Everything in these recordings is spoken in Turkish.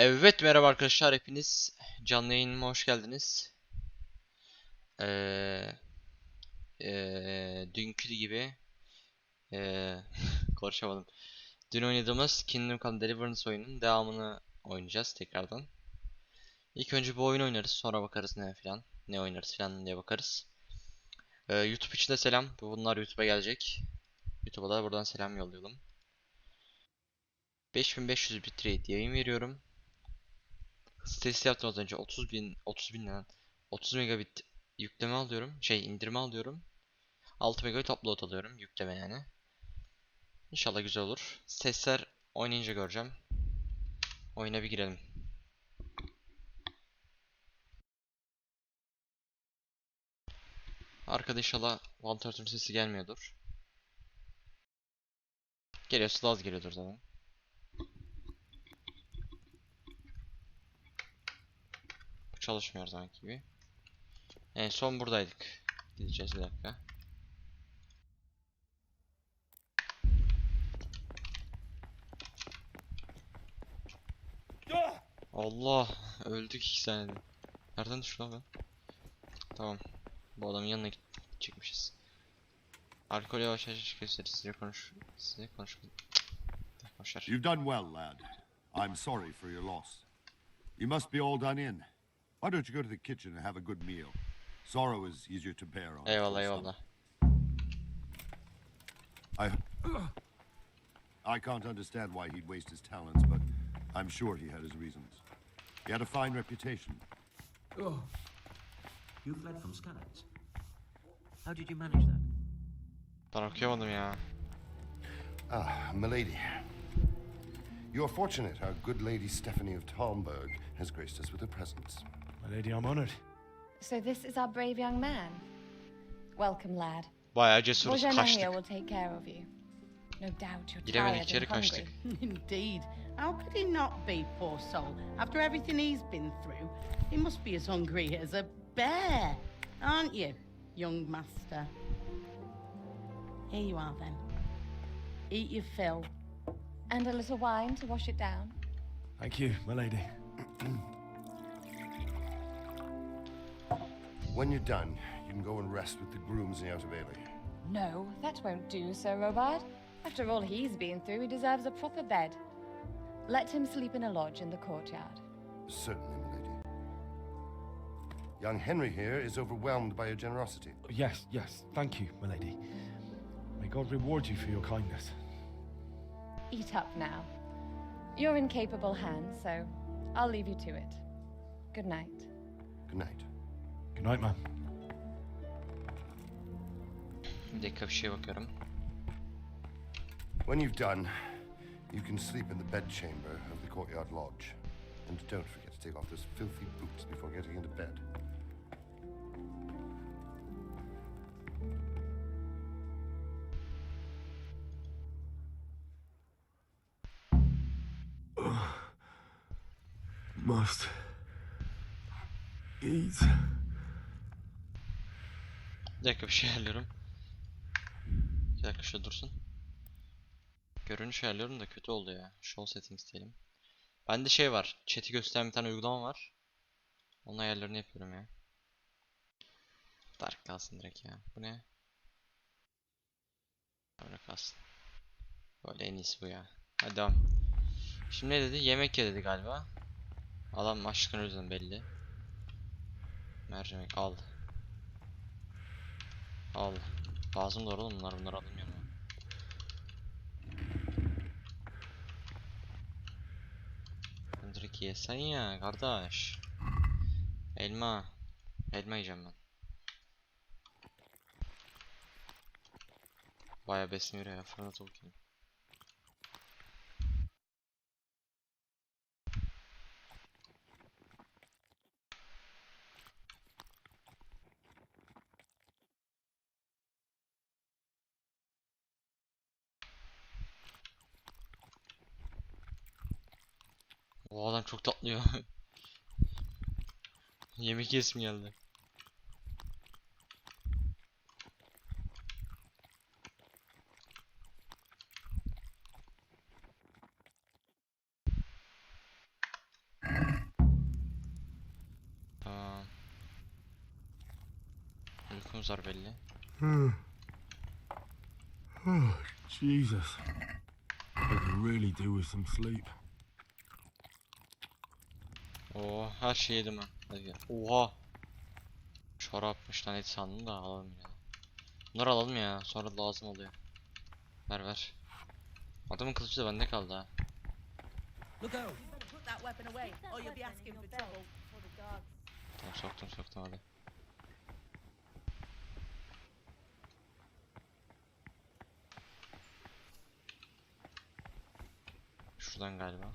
Evet, merhaba arkadaşlar, hepiniz canlı yayınıma hoş geldiniz. Ee, Dünkü gibi konuşamadım. Dün oynadığımız Kingdom Come Deliverance oyunun devamını oynayacağız tekrardan. İlk önce bir oyun oynarız, sonra bakarız ne oynarız falan diye bakarız. YouTube için de selam. Bunlar YouTube'a gelecek. YouTube'a da buradan selam yollayalım. 5500 bitrate yayın veriyorum. Sitesi yaptım az önce. 30 bin lan. 30 megabit yükleme alıyorum. İndirme alıyorum. 6 megabit upload alıyorum. Yükleme yani. İnşallah güzel olur. Sesler oynayınca göreceğim. Oyuna bir girelim. Arkada inşallah vantilatörün sesi gelmiyordur. Geliyorsa da az geliyordur zaten. Bu çalışmıyor zaman gibi. En son buradaydık. Gideceğiz bir dakika. Allah, öldük 2 saniyede. Nereden düştü lan ben? Tamam. Bu adamın yanına gidecekmişiz. Alkol yavaş yavaş gösterir. Size konuş. Boşver. You've done well, lad. I'm sorry for your loss. You must be all done in. Why don't you go to the kitchen and have a good meal? Sorrow is easier to bear on. Eyvallah eyvallah. I can't understand why he'd waste his talents, but I'm sure he had his reasons. He had a fine reputation. Oh. You fled from Scarlet. How did you manage that? Ben okuyamadım ya. Ah, milady. You are fortunate our good lady Stephanie of Talmberg has graced us with her presence. My lady, I'm honored. So this is our brave young man. Welcome, lad. Bayağı cesuruz, Bojana kaçtık. here will take care of you. No doubt you're Giremedik, tired içeri and hungry. kaçtık. Indeed. How could he not be, poor soul? After everything he's been through, he must be as hungry as a bear, aren't you, young master? Here you are, then. Eat your fill. And a little wine to wash it down. Thank you, my lady. When you're done, you can go and rest with the grooms in the Outer Bailey. No, that won't do, Sir Robard. After all he's been through, he deserves a proper bed. Let him sleep in a lodge in the courtyard. Certainly, milady. Young Henry here is overwhelmed by your generosity. Yes, thank you, my lady. May God reward you for your kindness. Eat up now. You're in capable hands, so I'll leave you to it. Good night. Good night. Good night, ma'am. Bir dakika, bir şeye bakıyorum. When you've done, you can sleep in the bedchamber of the courtyard lodge. And don't forget to take off those filthy boots before getting into bed. Must eat. Bir dakika, bir şey ayarlıyorum. Bir dakika, şurada dursun. Görünüş ayarlıyorum da kötü oldu ya. Show settings diyelim. Bende şey var. Chat'i gösteren bir tane uygulama var. Onun ayarlarını yapıyorum ya. Dark kalsın direkt ya. Bu ne? Böyle kalsın. Böyle en iyisi bu ya. Hadi devam. Şimdi ne dedi? Yemek ye dedi galiba. Adam açlıktan özlem belli. Mercimek al. Al. Lazım doğru oğlum bunlar, bunları alayım yanıma. Direkt yesen ya kardeş. Elma. Elma yiyeceğim ben. Bayağı besleniyor ya, fırına tavuk yiyeyim. O adam çok tatlıyor. Yemek yesim geldi. sorunumuz var belli. Oh, Jesus. I could really do with some sleep. Oo, her şeyi yedim ben. Hadi gel. Oha. Çorapmış lan, et sandım da alalım yine de. Bunları alalım ya, sonra lazım oluyor. Ver. Adamın kılıcı da bende kaldı ha. Look out! Put that weapon away, or you'll be asking for trouble. Tamam, soktum hadi. Şuradan galiba.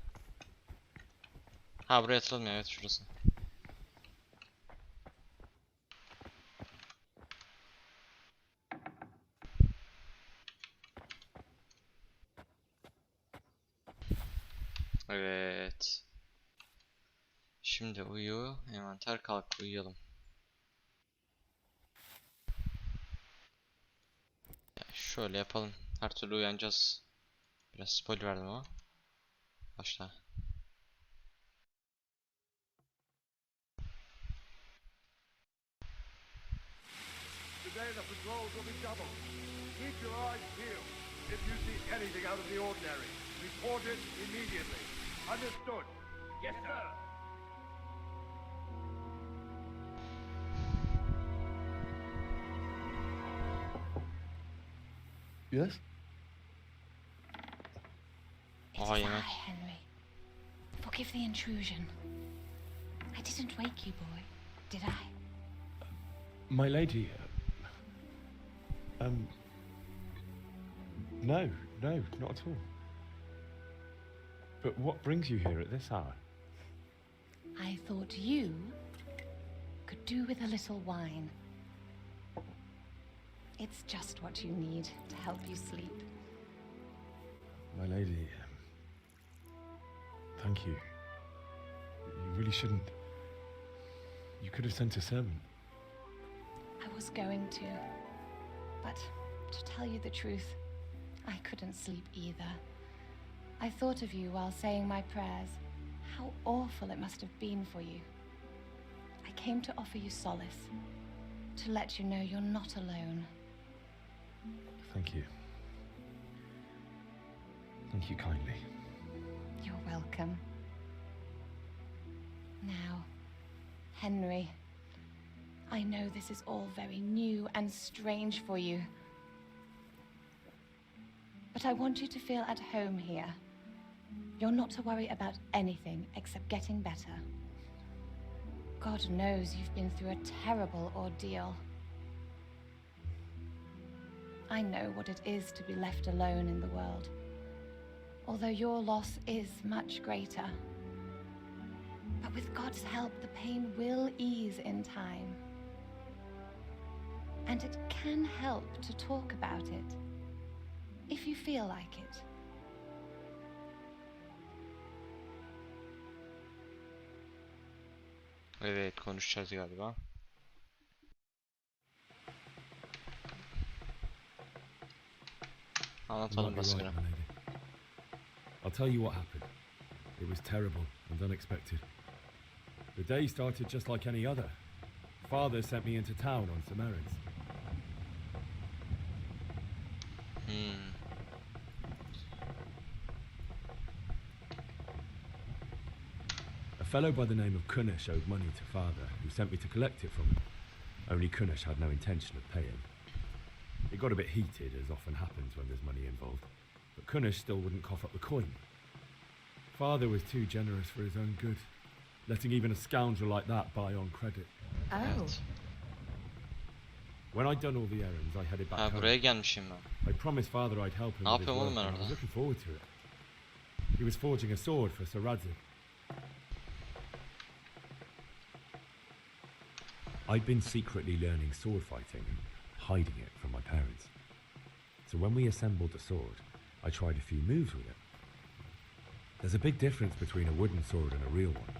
Ha, buraya atılmıyor, evet şurası. Evet. Şimdi uyu, envanter kalk, uyuyalım. Şöyle yapalım. Her türlü uyanacağız. Biraz spoiler verdim ama. Başla. Today the patrols will be doubled. Keep your eyes peeled. If you see anything out of the ordinary, report it immediately. Understood? Yes, sir. Yes? It is Oh, I, yeah. Henry. Forgive the intrusion. I didn't wake you, boy, did I? My lady. No, not at all. But what brings you here at this hour? I thought you could do with a little wine. It's just what you need to help you sleep. My lady, thank you. You really shouldn't. You could have sent a servant. I was going to, but to tell you the truth, I couldn't sleep either. I thought of you while saying my prayers. How awful it must have been for you. I came to offer you solace, to let you know you're not alone. Thank you. Thank you kindly. You're welcome. Now, Henry, I know this is all very new and strange for you, but I want you to feel at home here. You're not to worry about anything except getting better. God knows you've been through a terrible ordeal. I know what it is to be left alone in the world, although your loss is much greater. But with God's help, the pain will ease in time. And it can help to talk about it, if you feel like it. Evet, konuşacağız galiba. You Anlatalım might be right, basına. my lady. I'll tell you what happened. It was terrible and unexpected. The day started just like any other. Father sent me into town on some errands. A fellow by the name of Kunish owed money to Father, who sent me to collect it from him. Only Kunish had no intention of paying. It got a bit heated, as often happens when there's money involved, but Kunish still wouldn't cough up the coin. Father was too generous for his own good, letting even a scoundrel like that buy on credit. Oh. Evet. When I'd done all the errands, I headed back Ha, home. buraya gelmişim ben. I promised Father I'd help him Ne with his yapıyorum oğlum work, ben and I was orada? looking forward to it. He was forging a sword for Sir Radzig. I'd been secretly learning sword fighting and hiding it from my parents. So when we assembled the sword, I tried a few moves with it. There's a big difference between a wooden sword and a real one.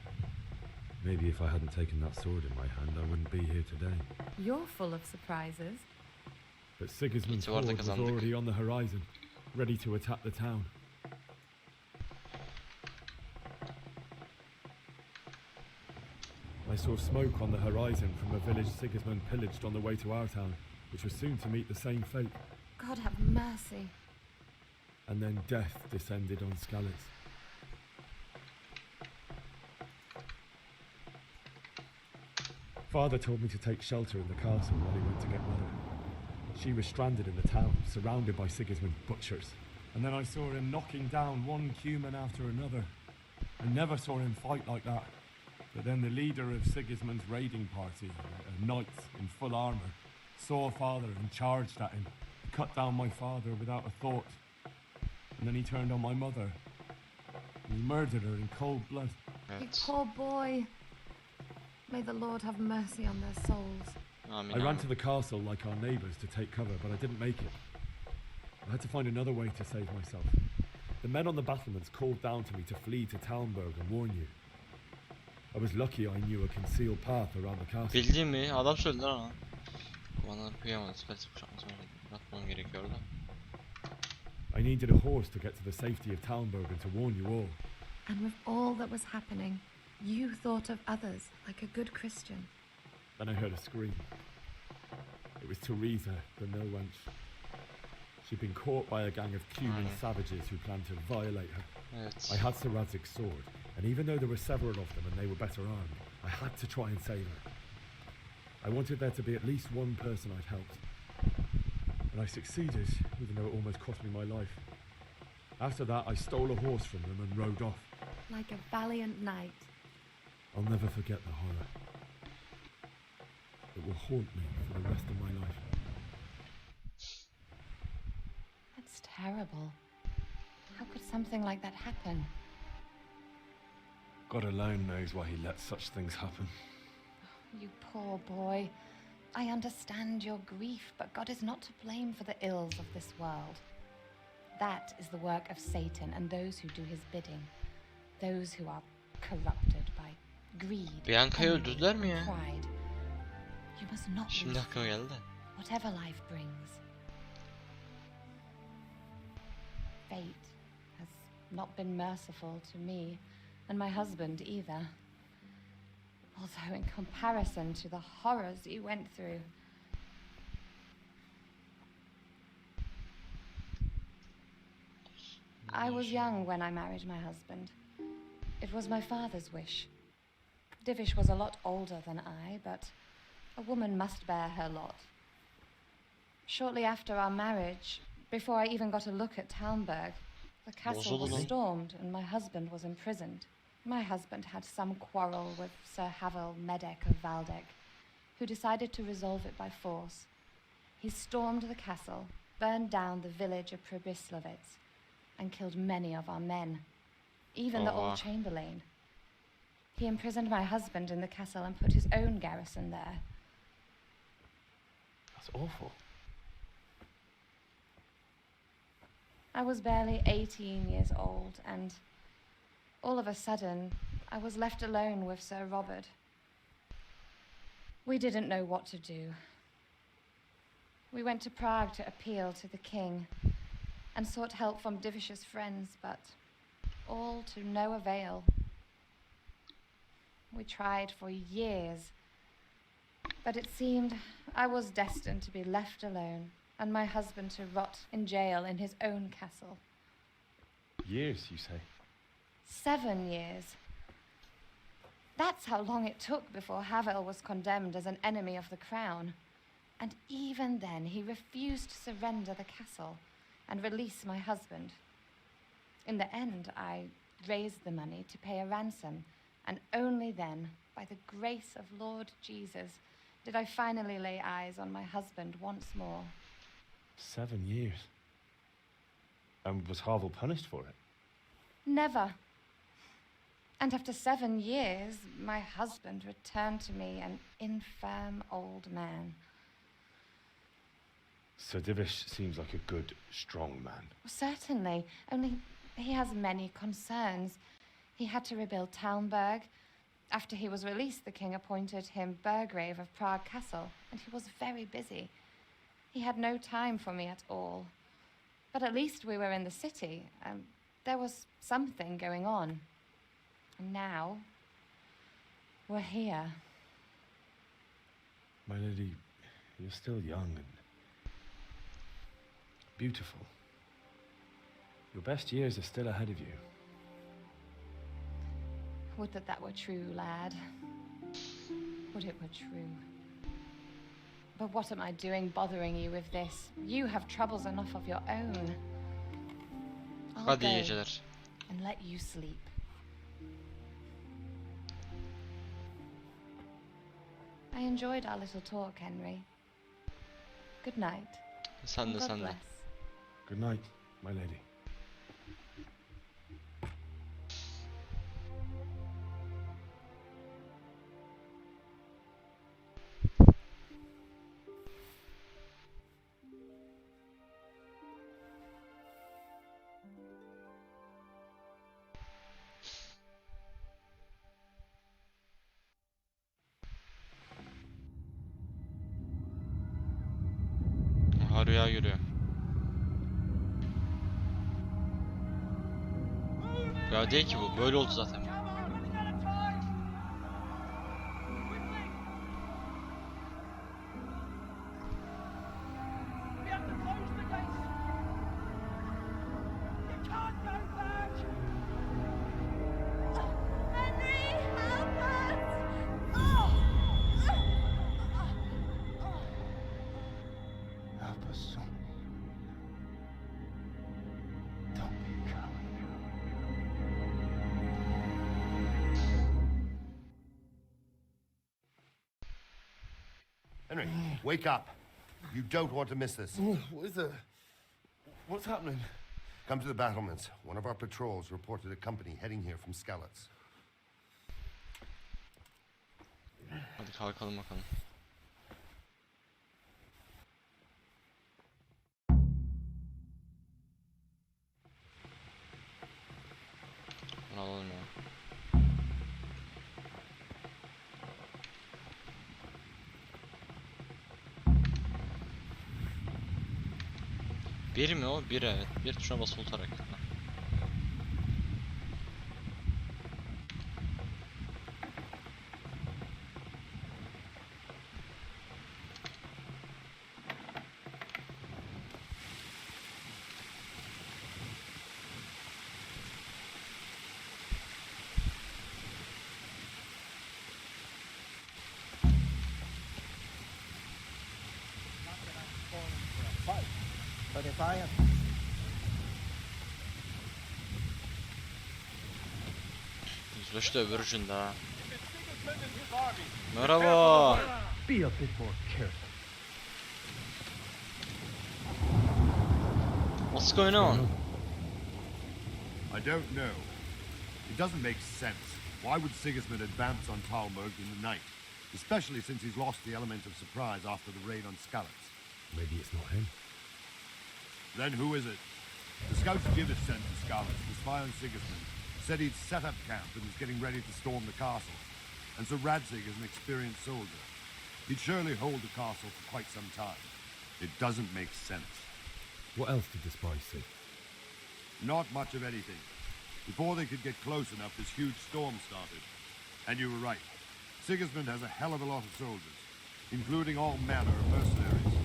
Maybe if I hadn't taken that sword in my hand, I wouldn't be here today. You're full of surprises. But Sigismund's İtibarda horde was kazandık. already on the horizon, ready to attack the town. I saw smoke on the horizon from a village Sigismund pillaged on the way to our town, which was soon to meet the same fate. God have mercy. And then death descended on Skalitz. Father told me to take shelter in the castle while he went to get Mother. She was stranded in the town, surrounded by Sigismund's butchers. And then I saw him knocking down one human after another. I never saw him fight like that. But then the leader of Sigismund's raiding party, a knight in full armour, saw Father and charged at him, cut down my father without a thought. And then he turned on my mother. And he murdered her in cold blood. You poor boy. May the Lord have mercy on their souls. I ran to the castle like our neighbours to take cover, but I didn't make it. I had to find another way to save myself. The men on the battlements called down to me to flee to Talmberg and warn you. I was lucky I knew a concealed path around the castle. Bildiğim mi? Adam söyledi lan ona. Kumandanlar kıyamadı. Spesifik kuşatması yapmam gerekiyordu. I needed a horse to get to the safety of Talmberg and to warn you all. And with all that was happening, you thought of others like a good Christian. Then I heard a scream. It was Teresa, the mill wench. She'd been caught by a gang of Cuban savages who planned to violate her. Evet. I had Sir Radzig's sword, and even though there were several of them and they were better armed, I had to try and save her. I wanted there to be at least one person I'd helped. And I succeeded, even though it almost cost me my life. After that, I stole a horse from them and rode off. Like a valiant knight. I'll never forget the horror. It will haunt me for the rest of my life. That's terrible. How could something like that happen? God alone knows why he lets such things happen. You poor boy. I understand your grief, but God is not to blame for the ills of this world. That is the work of Satan and those who do his bidding. Those who are corrupted by greed, Bianca'yı envy, öldürdüler mi ya? and pride. You must not Şimdi lose aklıma geldi. whatever life brings. Fate has not been merciful to me and my husband either. Although in comparison to the horrors you went through. I was young when I married my husband. It was my father's wish. Divish was a lot older than I, but a woman must bear her lot. Shortly after our marriage, before I even got a look at Talmberg, the castle was stormed and my husband was imprisoned. My husband had some quarrel with Sir Havel Medek of Valdek, who decided to resolve it by force. He stormed the castle, burned down the village of Pribyslovitz, and killed many of our men, even the old chamberlain. He imprisoned my husband in the castle and put his own garrison there. That's awful. I was barely 18 years old, and all of a sudden, I was left alone with Sir Robert. We didn't know what to do. We went to Prague to appeal to the king and sought help from Divish's friends, but all to no avail. We tried for years, but it seemed I was destined to be left alone and my husband to rot in jail in his own castle. Years, you say? 7 years. That's how long it took before Havel was condemned as an enemy of the crown. And even then, he refused to surrender the castle and release my husband. In the end, I raised the money to pay a ransom, and only then, by the grace of Lord Jesus, did I finally lay eyes on my husband once more. 7 years. And was Havel punished for it? Never. And after 7 years, my husband returned to me an infirm old man. Sir Divish seems like a good, strong man. Certainly, only he has many concerns. He had to rebuild Talmberg. After he was released, the king appointed him Burgrave of Prague Castle, and he was very busy. He had no time for me at all. But at least we were in the city, and there was something going on. And now, were here. My lady, you're still young and beautiful. Your best years are still ahead of you. Would that that were true, lad. Would it were true. But what am I doing bothering you with this? You have troubles enough of your own. I'll Hadi iyi go geceler. and let you sleep. I enjoyed our little talk, Henry. Good night. Sen de God sen de. bless. Good night, my lady. Aha rüya yürüyor. Rüya değil ki bu. Böyle oldu zaten. Help us, son. Don't be a coward. Henry, wake up. You don't want to miss this. What is it? What's happening? Come to the battlements. One of our patrols reported a company heading here from Skalitz. Hadi kalkalım bakalım. Bunu alalım ya. Bir mi o? Bir, evet. Bir tuşuna basılı tutarak. But if I have... Yüzbaşı da öbür ucunda ha. Merhaba. Be a bit more careful. What's going on? I don't know. It doesn't make sense. Why would Sigismund advance on Talmberg in the night? Especially since he's lost the element of surprise after the raid on Skalitz. Maybe it's not him. Then who is it? The scouts Gibbet sent to Skalitz to spy on Sigismund said he'd set up camp and was getting ready to storm the castle. And so Radzig is an experienced soldier. He'd surely hold the castle for quite some time. It doesn't make sense. What else did the spies see? Not much of anything. Before they could get close enough, this huge storm started. And you were right. Sigismund has a hell of a lot of soldiers, including all manner of mercenaries.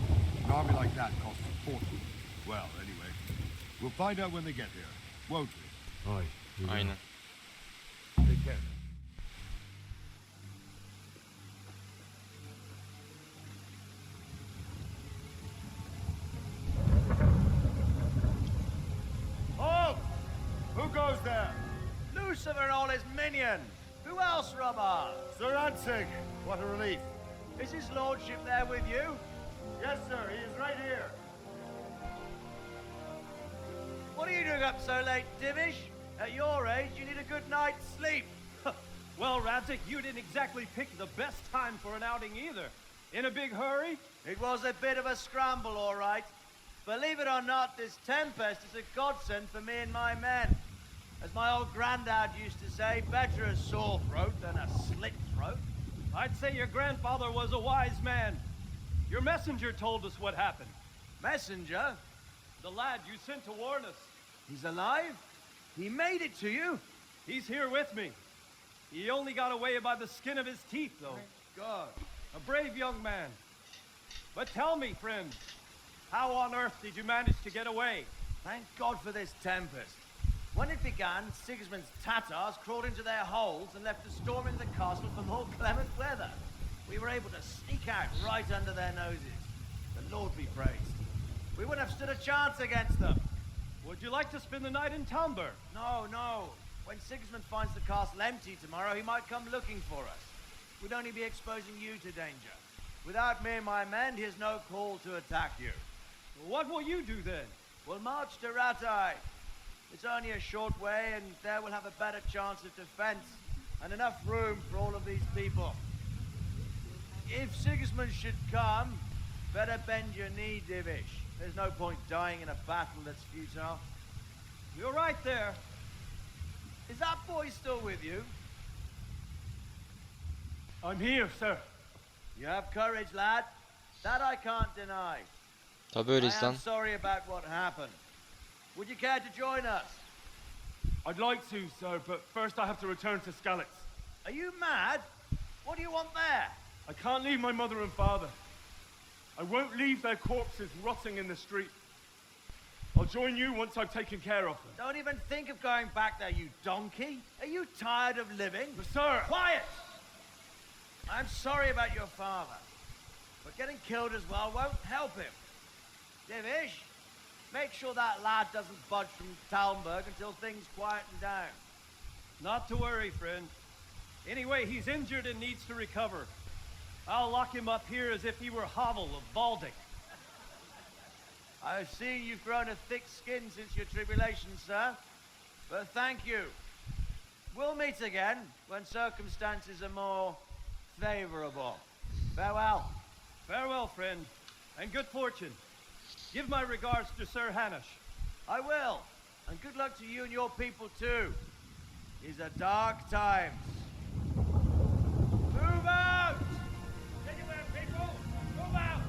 An army like that costs a fortune. Well, anyway, we'll find out when they get here, won't we? Aye. we will. Aynen. Take care. Halt! Who goes there? Lucifer and all his minions. Who else, Robber? Sir Radzig. What a relief. Is his lordship there with you? Yes, sir. He is right here. What are you doing up so late, Dimish? At your age, you need a good night's sleep. Well, Radzik, you didn't exactly pick the best time for an outing either. In a big hurry? It was a bit of a scramble, all right. Believe it or not, this tempest is a godsend for me and my men. As my old granddad used to say, better a sore throat than a slit throat. I'd say your grandfather was a wise man. Your messenger told us what happened. Messenger? The lad you sent to warn us. He's alive? He made it to you? He's here with me. He only got away by the skin of his teeth, though. Thank God. A brave young man. But tell me, friend, how on earth did you manage to get away? Thank God for this tempest. When it began, Sigismund's Tatars crawled into their holes and left us storming the castle for more clement weather. We were able to sneak out right under their noses. The Lord be praised. We wouldn't have stood a chance against them. Would you like to spend the night in Talmberg? No, no. When Sigismund finds the castle empty tomorrow, he might come looking for us. We'd only be exposing you to danger. Without me and my men, he has no call to attack you. What will you do then? We'll march to Ratai. It's only a short way, and there we'll have a better chance of defense and enough room for all of these people. If Sigismund should come, better bend your knee, Divish. There's no point dying in a battle that's futile. You're right there. Is that boy still with you? I'm here, sir. You have courage, lad. That I can't deny. Tabii öyleyiz I lan. am sorry about what happened. Would you care to join us? I'd like to, sir, but first I have to return to Skalitz. Are you mad? What do you want there? I can't leave my mother and father. I won't leave their corpses rotting in the street. I'll join you once I've taken care of them. Don't even think of going back there, you donkey. Are you tired of living? But sir! Quiet! I'm sorry about your father, but getting killed as well won't help him. Divish, make sure that lad doesn't budge from Talmberg until things quieten down. Not to worry, friend. Anyway, he's injured and needs to recover. I'll lock him up here as if he were Havel of Baldic. I've seen you've grown a thick skin since your tribulation, sir. But thank you. We'll meet again when circumstances are more favorable. Farewell. Farewell, friend, and good fortune. Give my regards to Sir Hanush. I will. And good luck to you and your people, too. These are dark times. Move out! Anywhere, people! Move out!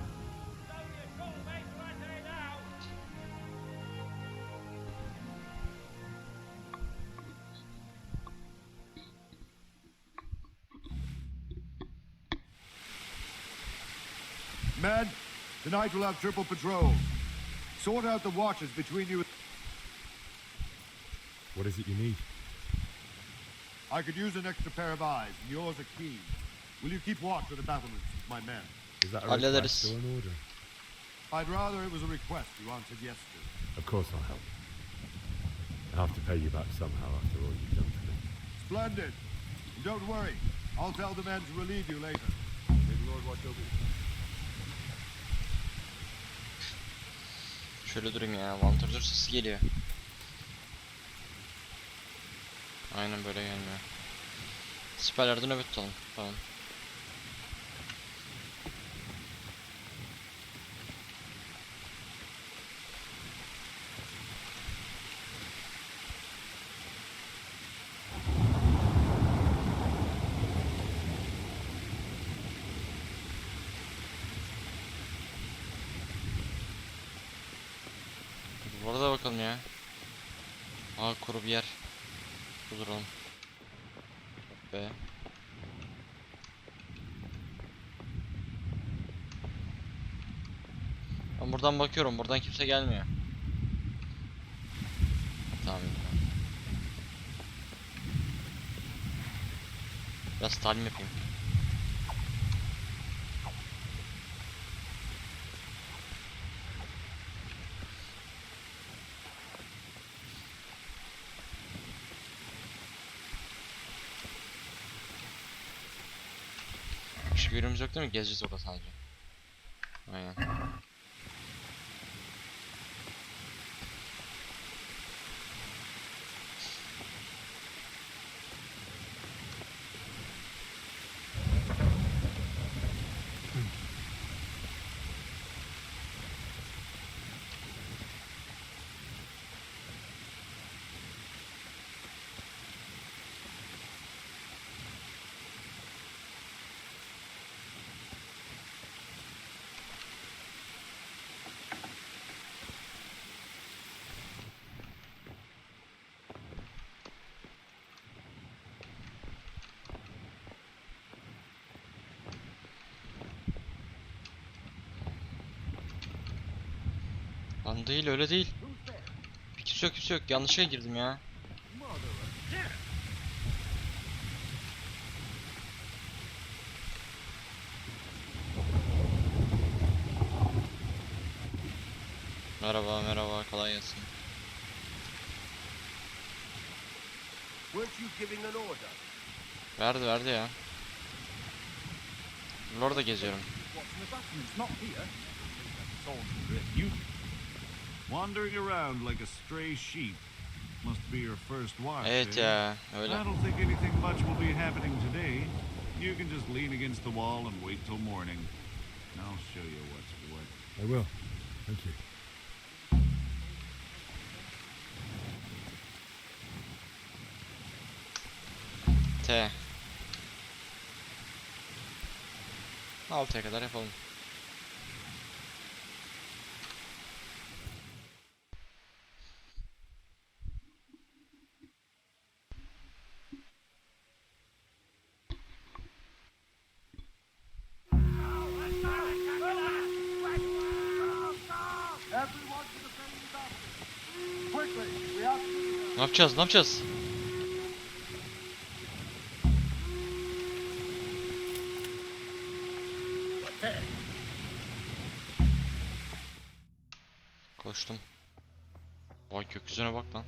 It's only a short way to Ratai now! Men, tonight we'll have triple patrols. Sort out the watches between you. What is it you need? I could use an extra pair of eyes, and yours are keen. Will you keep watch with the battlements, my men? Is that a Hallederiz. request or an order? I'd rather it was a request you answered yes to. Of course I'll help. I'll have to pay you back somehow after all you've done for me. Splendid. And don't worry, I'll tell the men to relieve you later. May the Lord watch over you. Şöyle durayım ya. Vantilatör sesi geliyor. Aynen böyle gelmiyor. Siperlerde nöbet tutalım. Tamam. Burada bakalım ya. Aa, kuru bir yer. Duralım. Be. Ben buradan bakıyorum. Buradan kimse gelmiyor. Tamam. Biraz talim yapayım. Hiçbir yönümüz yok değil mi? Gezeceğiz orada sadece. Aynen. Lan değil, öyle değil. Kimse yok, kimse yok. Yanlışa girdim ya. Merhaba, merhaba, kolay gelsin. Weren't you giving an order? Verdi ya. Orada geziyorum. Wandering around like a stray sheep. Must be your first watch. Evet eh? ya, öyle. I don't think anything much will be happening today. You can just lean against the wall and wait till morning. And I'll show you what's what. I will. Thank you. T. 6'ya kadar yapalım. Ne yapacağız? Ne yapacağız? Koştum. Vay, gökyüzüne bak lan.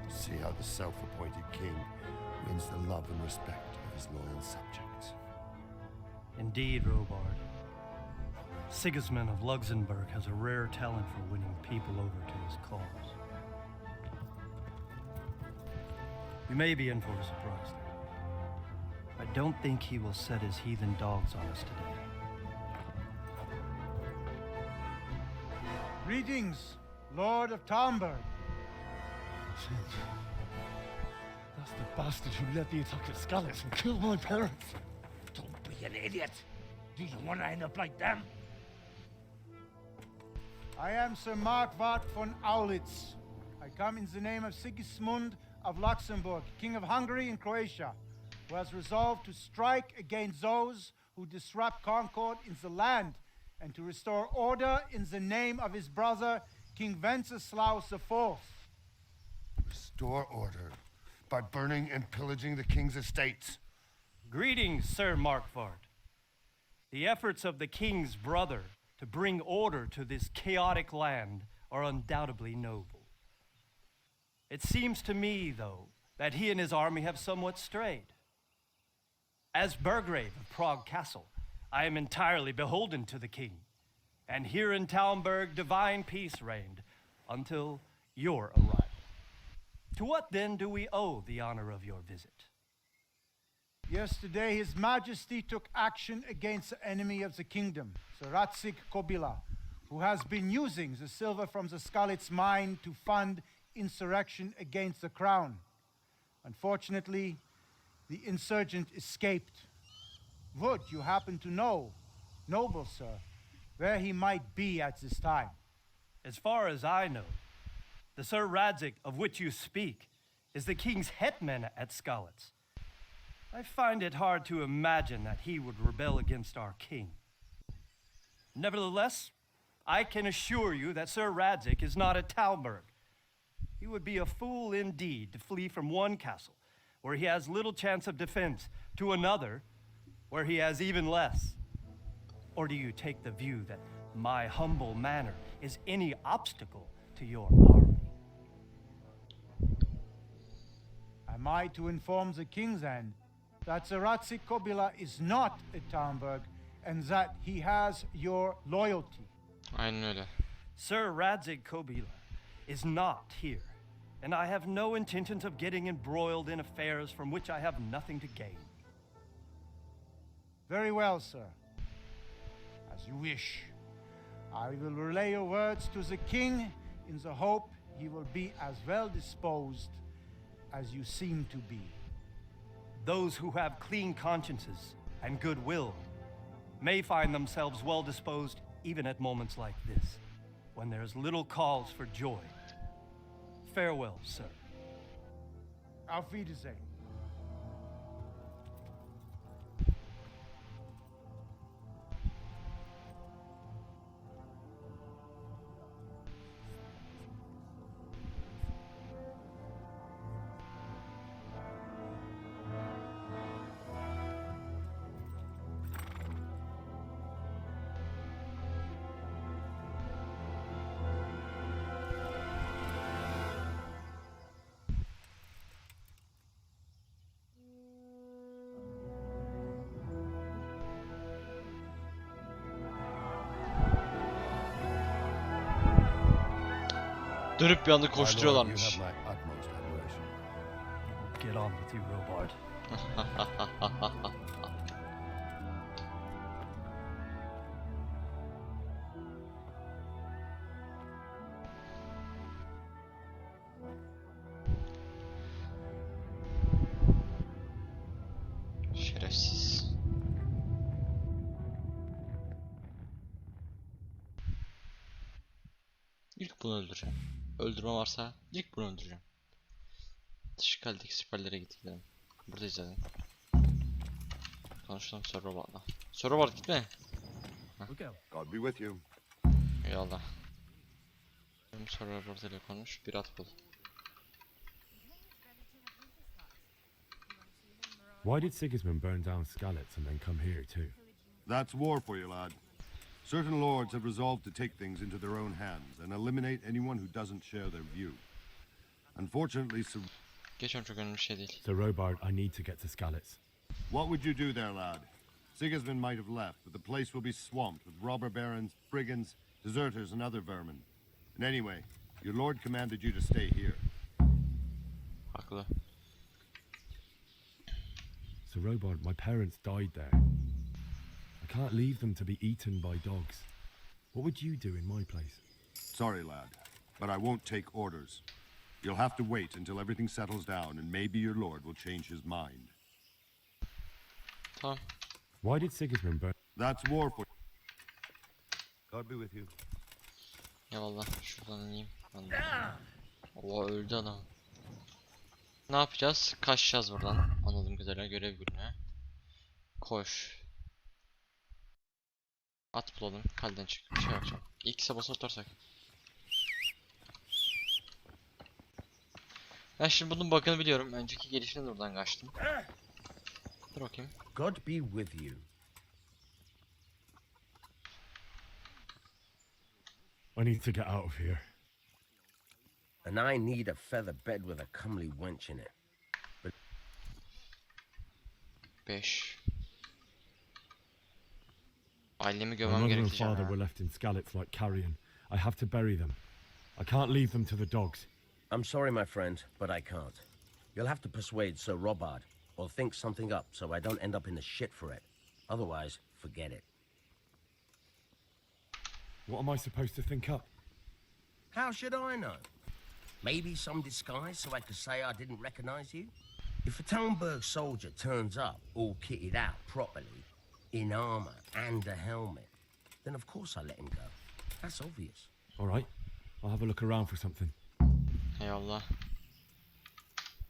See how the self-appointed king wins the love and respect of his loyal subjects. Indeed, Robard. Sigismund of Luxembourg has a rare talent for winning people over to his cause. We may be in for a surprise there. I don't think he will set his heathen dogs on us today. Greetings, Lord of Talmberg. That's the bastard who led the attack at Scarlet and killed my parents. Don't be an idiot. Do you want to end up like them? I am Sir Markwart von Aulitz. I come in the name of Sigismund of Luxembourg, King of Hungary and Croatia, who has resolved to strike against those who disrupt concord in the land and to restore order in the name of his brother, King Wenceslaus IV. Restore order by burning and pillaging the king's estates. Greetings, Sir Markwart. The efforts of the king's brother to bring order to this chaotic land are undoubtedly noble. It seems to me, though, that he and his army have somewhat strayed. As Burgrave of Prague Castle, I am entirely beholden to the king, and here in Talmberg divine peace reigned until your arrival. To what then do we owe the honor of your visit? Yesterday, His Majesty took action against the enemy of the kingdom, Sir Ratsig Kobila, who has been using the silver from the Skalitz mine to fund insurrection against the crown. Unfortunately, the insurgent escaped. Would you happen to know, noble sir, where he might be at this time? As far as I know, the Sir Radzic of which you speak is the king's hetman at Skalitz. I find it hard to imagine that he would rebel against our king. Nevertheless, I can assure you that Sir Radzic is not at Talmberg. He would be a fool indeed to flee from one castle, where he has little chance of defense, to another, where he has even less. Or do you take the view that my humble manner is any obstacle to your army? Am I to inform the king then that Sir Ratsig Kobila is not at Talmberg and that he has your loyalty? Aynen öyle. Sir Radzic Kobila is not here, and I have no intentions of getting embroiled in affairs from which I have nothing to gain. Very well, sir. As you wish. I will relay your words to the king in the hope he will be as well disposed as you seem to be. those who have clean consciences and goodwill may find themselves well disposed even at moments like this, when there's little cause for joy. Farewell, sir. Auf Wiedersehen. Dönüp bir anda My lord, koşturuyorlarmış. you have my utmost admiration. Get on with you, Robard. Şerefsiz. İlk bunu öldüreceğim. Öldürme varsa ilk bunu öldüreceğim. Dış kaldeki siperlere gidelim. Buradayız zaten. Konuşalım Sir Robert'la. Sir Robert gitme. God be with you. Eyvallah. Sir Robert ile konuş. Bir at bul. Why did Sigismund burn down Skalitz and then come here too? That's war for you, lad. Certain lords have resolved to take things into their own hands and eliminate anyone who doesn't share their view. Unfortunately, Geçen çok önemli bir şey değil. So Robard, I need to get to Skalitz. what would you do there, lad? Sigismund might have left, but the place will be swamped with robber barons, brigands, deserters, and other vermin. And anyway, your lord commanded you to stay here. Haklı. So Robard, my parents died there. I can't leave them to be eaten by dogs. What would you do in my place? Sorry, lad, but I won't take orders. You'll have to wait until everything settles down, and maybe your lord will change his mind. Tamam. Why did Sigismund burn? That's war for God be with you. Eyvallah. Şuradan ineyim. Allah öldü adam. Ne yapacağız? Kaçacağız buradan. Anladığım kadarıyla görev gününe. Koş. At bulalım. Kaleden çık. Şey yapacağım. X'e basıp tutarsak. Ben şimdi bunun bug'ını biliyorum. Önceki gelişine de buradan kaçtım. Dur bakayım. God be with you. I need to get out of here. And I need a feather bed with a comely wench in it. 5. Ailemi My gömmem mother and gerekecek. father were left in Skalitz like carrion. I have to bury them. I can't leave them to the dogs. I'm sorry, my friend, but I can't. You'll have to persuade Sir Robard, or think something up so I don't end up in the shit for it. Otherwise, forget it. What am I supposed to think up? How should I know? Maybe some disguise so I could say I didn't recognize you? If a Talmberg soldier turns up all kitted out properly, in armor and a helmet, then of course I let him go. That's obvious. All right, I'll have a look around for something. Eyvallah.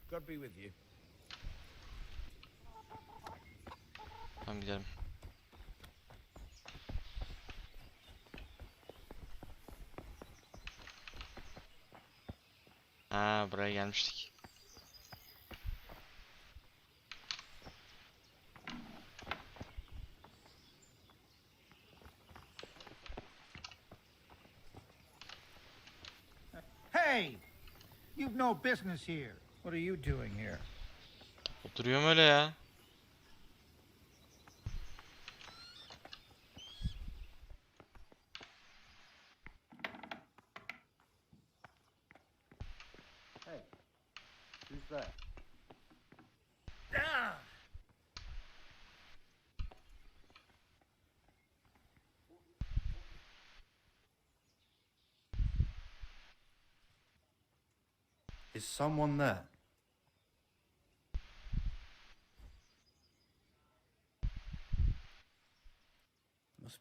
God be with you. Tamam gidelim. Ha, buraya gelmiştik. Hey! You've no business here. What are you doing here? Oturuyorum öyle ya. Hey, who's that? Is someone there?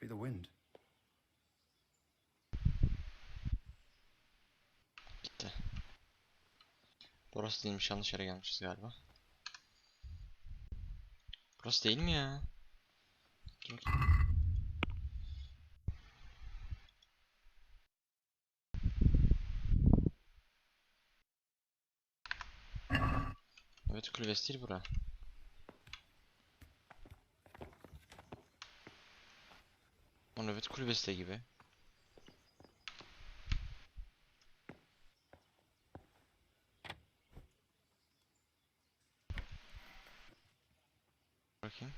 be the wind. Gitti. Burası değilmiş, yanlış yere gelmişiz galiba. Burası değil mi ya? Dur bakayım. Evet, kulübesi değil bura. Evet, kulübesi de gibi. Bakayım.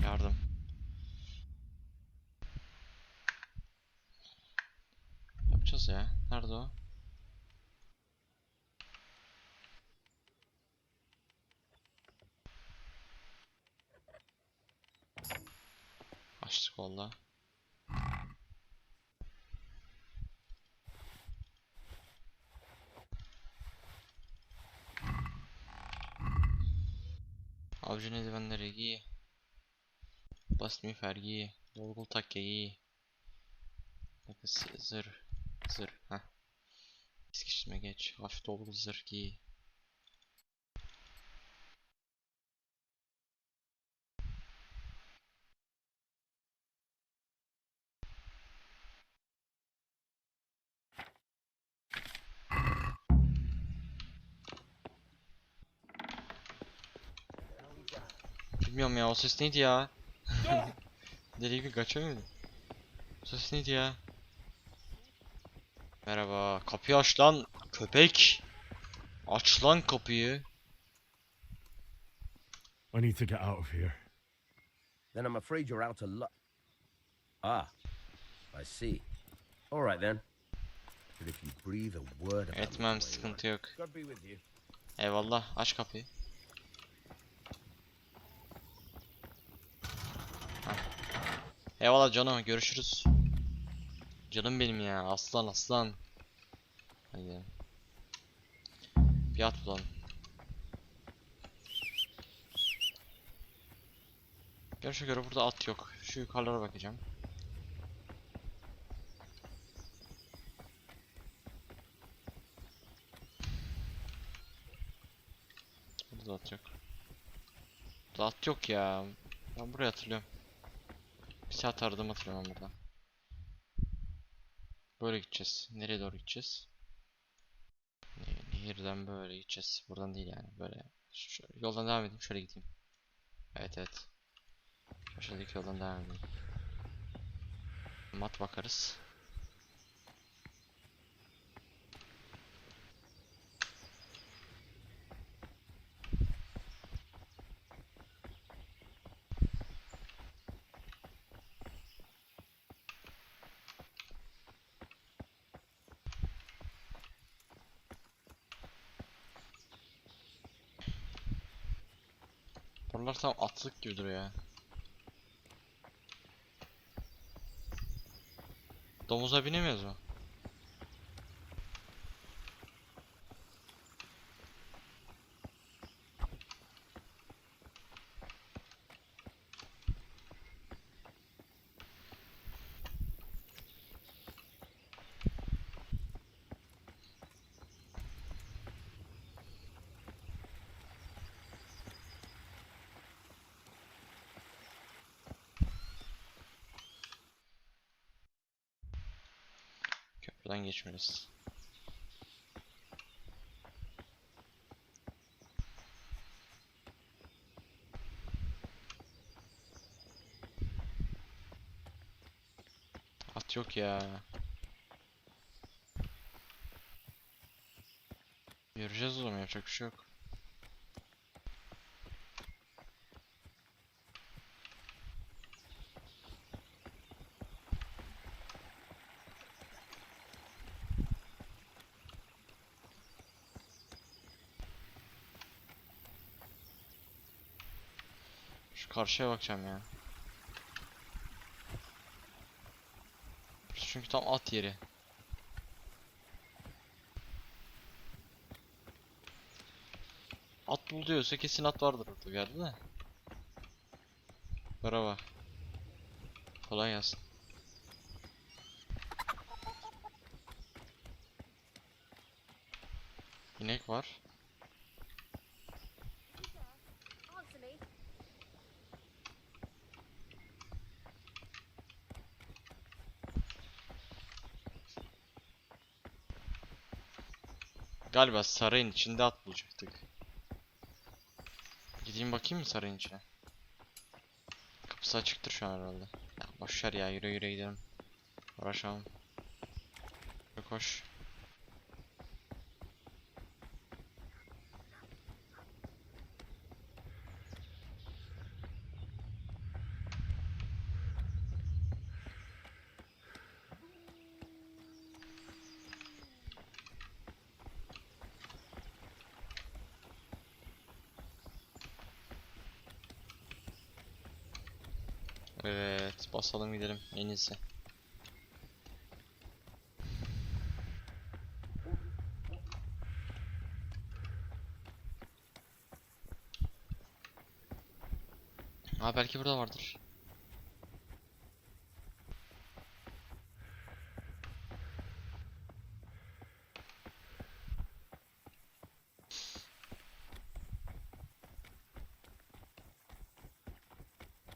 Yardım. Yapacağız ya. Nerede o? Açtık valla. Avcı eldivenleri giy. Basit miğfer giy. Dolgul takke giy. Zırh. Zırh. Heh. Eskiştirme geç. Hafif dolgul zırh giy. Bilmiyorum ya, o ses neydi ya? Deli gibi kaçamıyordum. O ses neydi ya? Merhaba. Kapıyı aç lan köpek. Aç lan kapıyı. I need to get out of here. Then I'm afraid you're out of luck. Ah, I see. All right then. But if you breathe a word about Etmem, sıkıntı yok. God be with you. Eyvallah, aç kapıyı. Heh. Eyvallah canım, görüşürüz. Canım benim ya, aslan aslan. Hadi. Bir at bulalım. Görüşe göre burada at yok. Şu yukarılara bakacağım. Burada at yok. Burada at yok ya. Ben burayı hatırlıyorum. Bir saat aradım, hatırlıyorum ben buradan. Böyle gideceğiz. Nereye doğru gideceğiz? Nehirden böyle gideceğiz. Buradan değil yani. Böyle. Yoldan devam edeyim. Şöyle gideyim. Evet evet. Aşağıdaki yoldan devam edeyim. Mat bakarız. Buralar tam atlık gibi duruyor ya. Domuza binemiyoruz mu? Köprüden geçmeliyiz. At yok ya. Yürüyeceğiz o zaman, yapacak bir şey yok. Şu karşıya bakacağım ya. Çünkü tam at yeri. At buluyorsa kesin at vardır orada bir yerde de. Bravo. Kolay gelsin. İnek var. Galiba sarayın içinde at bulacaktık. Gideyim bakayım mı sarayın içine? Kapısı açıktır şu an herhalde. Ya boşver ya, yürü yürü gidelim. Uğraşamam. Çok hoş. Evet, basalım gidelim en iyisi. Ha, belki burada vardır.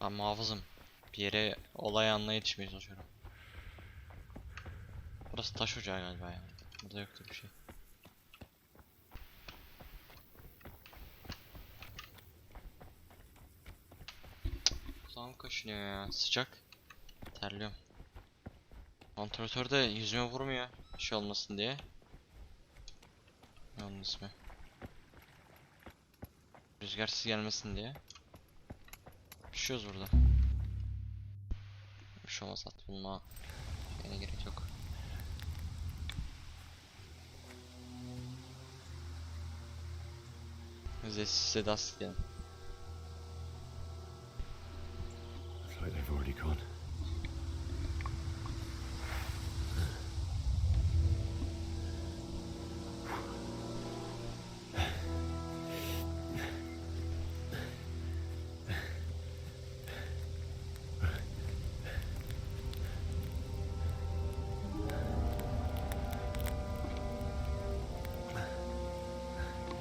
Ben muhafızım. Bir yere olay anına yetişmeye çalışıyorum. Burası taş ocağı galiba ya. Burada yoktur bir şey. Kulağım kaşınıyor ya. Sıcak. Terliyorum. Vantilatör de yüzüme vurmuyor. Bir şey olmasın diye. Ne onun ismi? Rüzgarsız gelmesin diye. Pişiyoruz burada. Bir şey olmaz, at bulma. Yine gerek yok. Size das diyelim. Looks like they've already gone.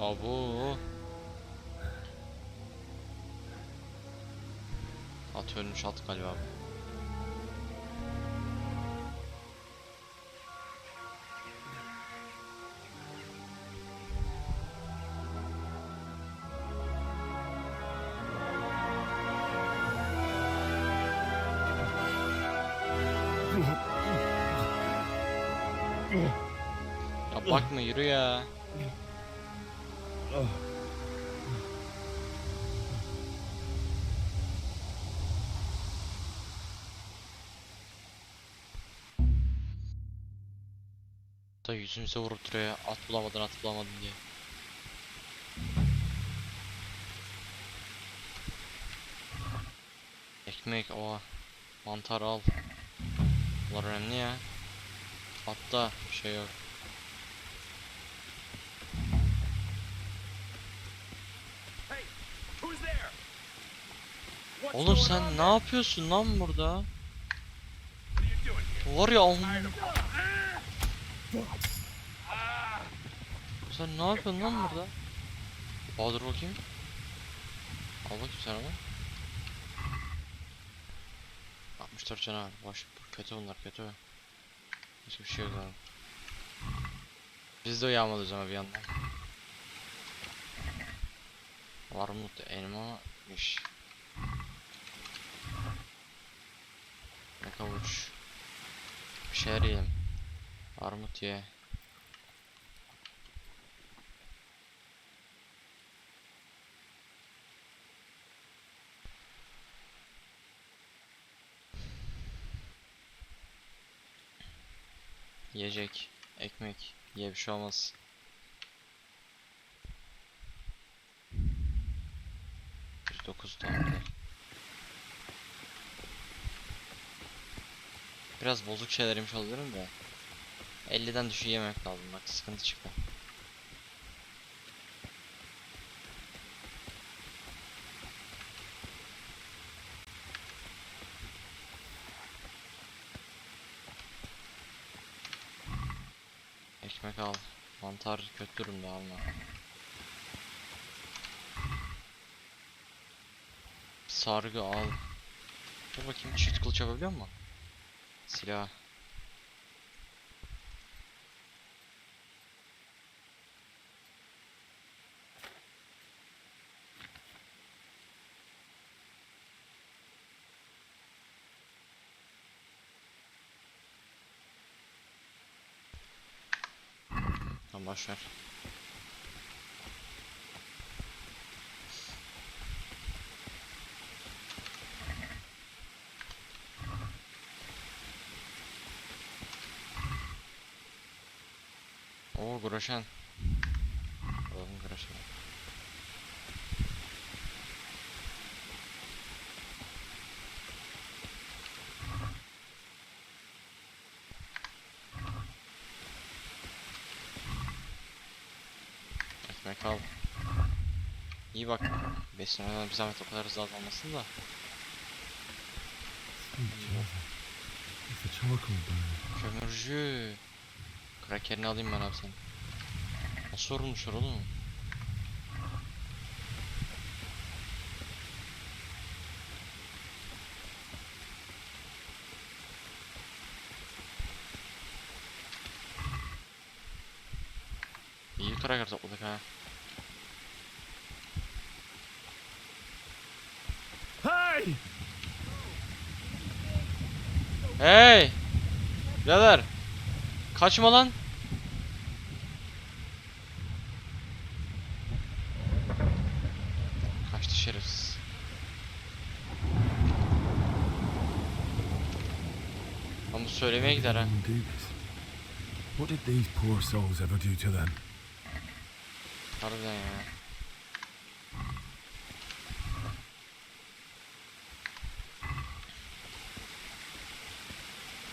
Abo. At ölmüş at galiba bu. Ya bakma, yürü ya. Da yüzümüze vurup duruyor, at bulamadın at bulamadın diye. Ekmek, oha. Mantar al. Bunlar önemli ya. Hatta bir şey yok. Oğlum sen ne yapıyorsun lan burada? Var ya sen ne yapıyorsun lan burada? Dur bakayım. Al bakayım sen onu. 64 canavar. Boş. Kötü bunlar, kötü. Hiçbir şey yok abi. Biz de uyanmalıyız ama bir yandan. Armut, elma, iş. Ne kavuç. Bir şeyler yiyelim. Armut ye. Yiyecek, ekmek, ye, bir şey olmaz. %9 tamamdır. Biraz bozuk şeyler yemiş oluyorum da 50'den düşük yemek lazım, bak sıkıntı çıktı. Ekmek al. Mantar kötü durumda, alma. Sargı al. Dur bakayım, çift kılıç yapabiliyor mu? Silah. Tamam, başlar. Oo, groşan. Oğlum groşan. Ekmek al. İyi bak. Beslenmeden bir zahmet o kadar hızlı azalmasın da. Kömürcü. Krakerini alayım ben abi senin. Nasıl sorulmuşlar oğlum? İyi kraker topladık ha. Hey! Hey! Birader! Kaçma lan! Kaçtı şerefsiz. Ama söylemeye gider ha. What did these poor souls ever do to them? Harbiden ya.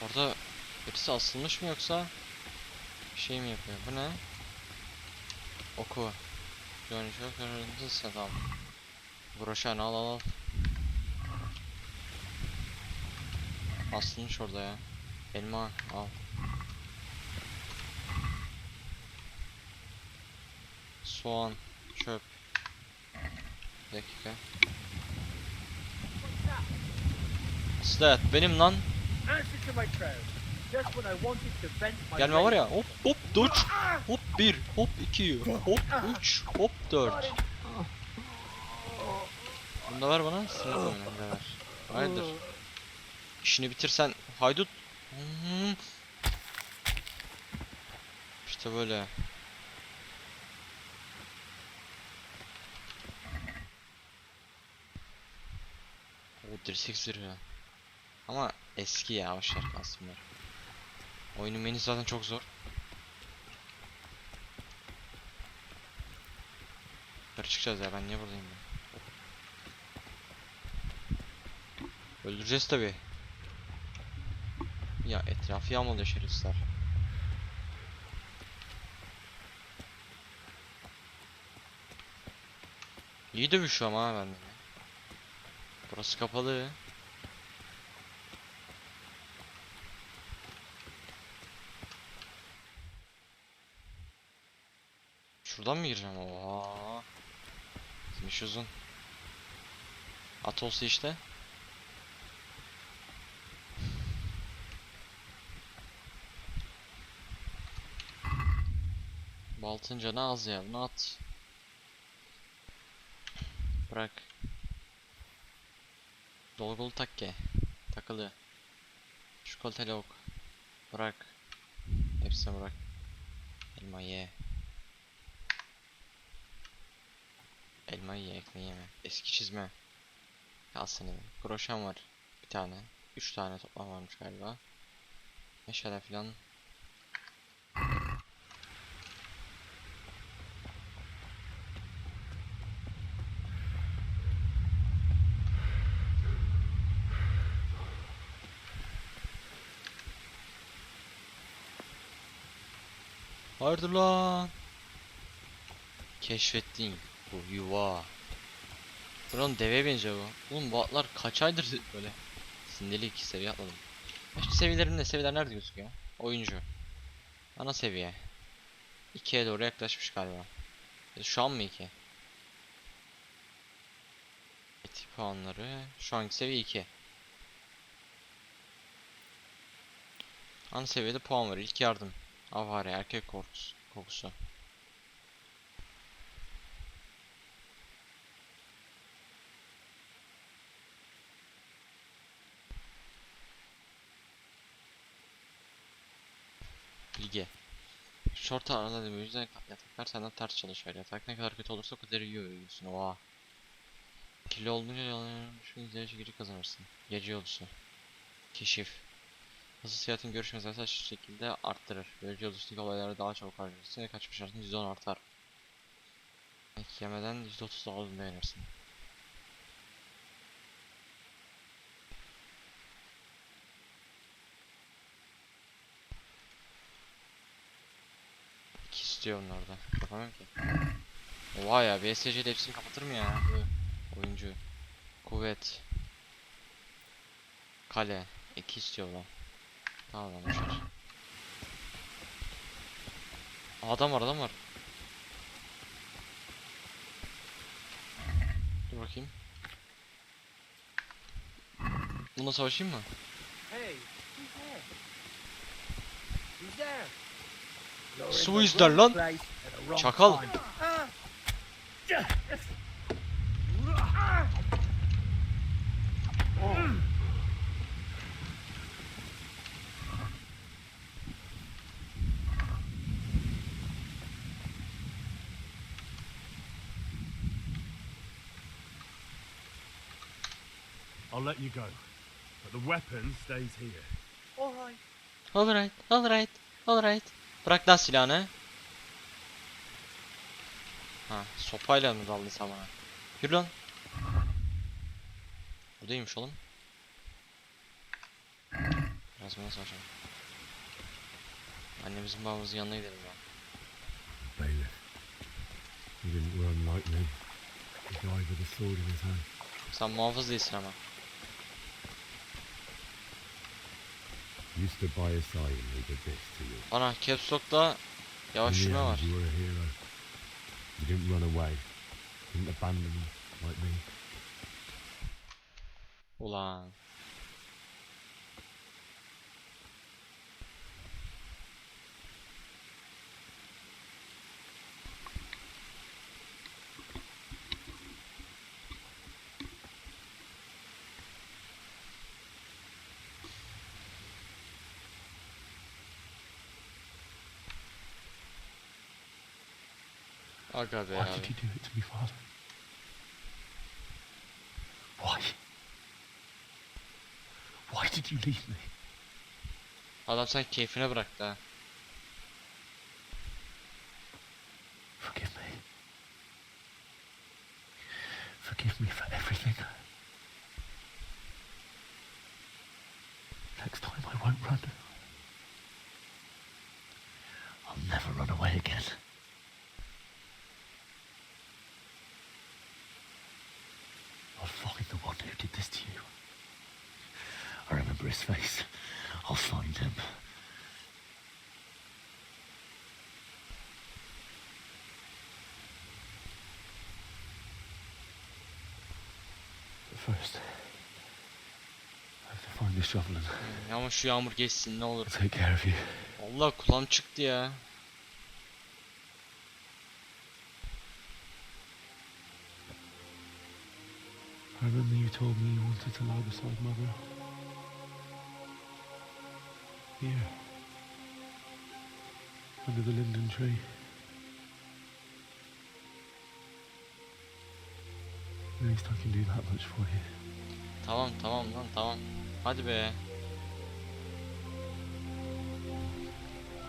Orada birisi asılmış mı yoksa bir şey mi yapıyor? Bu ne? Oku. Çok öğrendiyse tamam. Broşan al al al. Asılmış orada ya. Elma al. Soğan, çöp. Bir dakika. Slat benim lan. Gelme var ya, hop hop dodge, hop 1, hop 2, hop 3, hop 4. Bunu da ver bana, sinir oyunu da ver. Hayırdır? İşini bitirsen haydut. İşte böyle. O dirsek zırhı. Ama eski ya, hoşlar aslında. Oyunun menüsü zaten çok zor. Yukarı çıkacağız ya, ben niye buradayım ben? Öldüreceğiz tabi. Ya etrafı yağmalıyor şerefsizler. İyi dövüşüyor ama ben de. Burası kapalı. Şuradan mı gireceğim? Oha. Gitmiş uzun. At olsa işte. Baltın canı az ya. Bunu at. Bırak. Dolgulu takke. Takılı. Çikolatalı ok. Bırak. Hepsini bırak. Elma ye. Elma ye, ekmeği yeme. Eski çizme. Al seni. Groşan var. Bir tane. 3 tane toplam varmış galiba. Meşale filan. Hayırdır lan? Keşfettin bu yuva. Buranın deve benziyor bu. Oğlum bu atlar kaç aydır böyle. Sinirlik seviye atladım. İşte seviyelerimde, seviyeler nerede gözüküyor? Oyuncu. Ana seviye. 2'ye doğru yaklaşmış galiba. Şu an mı 2? Etik puanları. Şu anki seviye 2. Ana seviyede puan var. İlk yardım. Avare, erkek kokusu. Bilgi. Short araladığım yüzden yataklar senden ters çalışıyor. Yatak ne kadar kötü olursa o kadar iyi uyuyorsun. Oha. Kirli olduğunca şu izleyici geri kazanırsın. Gece yolcusu. Keşif. Hızlı seyahatin görüş mesafesi şu şekilde arttırır. Böylece yolculuktaki olayları daha çabuk harcarsın ve kaçma şansın %10 artar. Yemeden %30 daha uzun dayanırsın. İki istiyor onlarda. Yapamam ki. Oha ya, BSC'de hepsini kapatır mı ya? Oyuncu. Kuvvet. Kale. 2 istiyor lan. Tamam lan, boşver. Adam var, adam var. Dur bakayım. Bununla savaşayım mı? Hey, who's there? Su izler lan. Çakal. I'll let you go, but the weapon stays here. All right. Alright, alright, alright. Bırak lan silahını. Ha, sopayla mı daldı sana? Yürü lan. Buradaymış oğlum. Biraz bana savaşalım. Annemizin babamızın yanına gidelim ya. Bailiff, he didn't run like me. He died with a sword in his hand. Sen muhafız değilsin ama. You stood by his side and he did this to you. Ana caps lock'ta yavaş In the yürüme var. end, you were a hero. You didn't run away. You didn't abandon me like me. Ulan. Aga be Why abi. did you do it to me, Father? Why? Why did you leave me? Adam sen keyfine bıraktı ha. Forgive me. Forgive me for everything. Next time I won't run. I'll never run away again. I'll find the one who did this to you. I remember his face. I'll find him. But first, I have to find the shovel and Ama şu yağmur geçsin ne olur. take care of you. Allah, kulağım çıktı ya. I remember you told me you wanted to lie beside Mother. Here. Under the linden tree. At least I can do that much for you. Tamam tamam lan, tamam. Hadi be.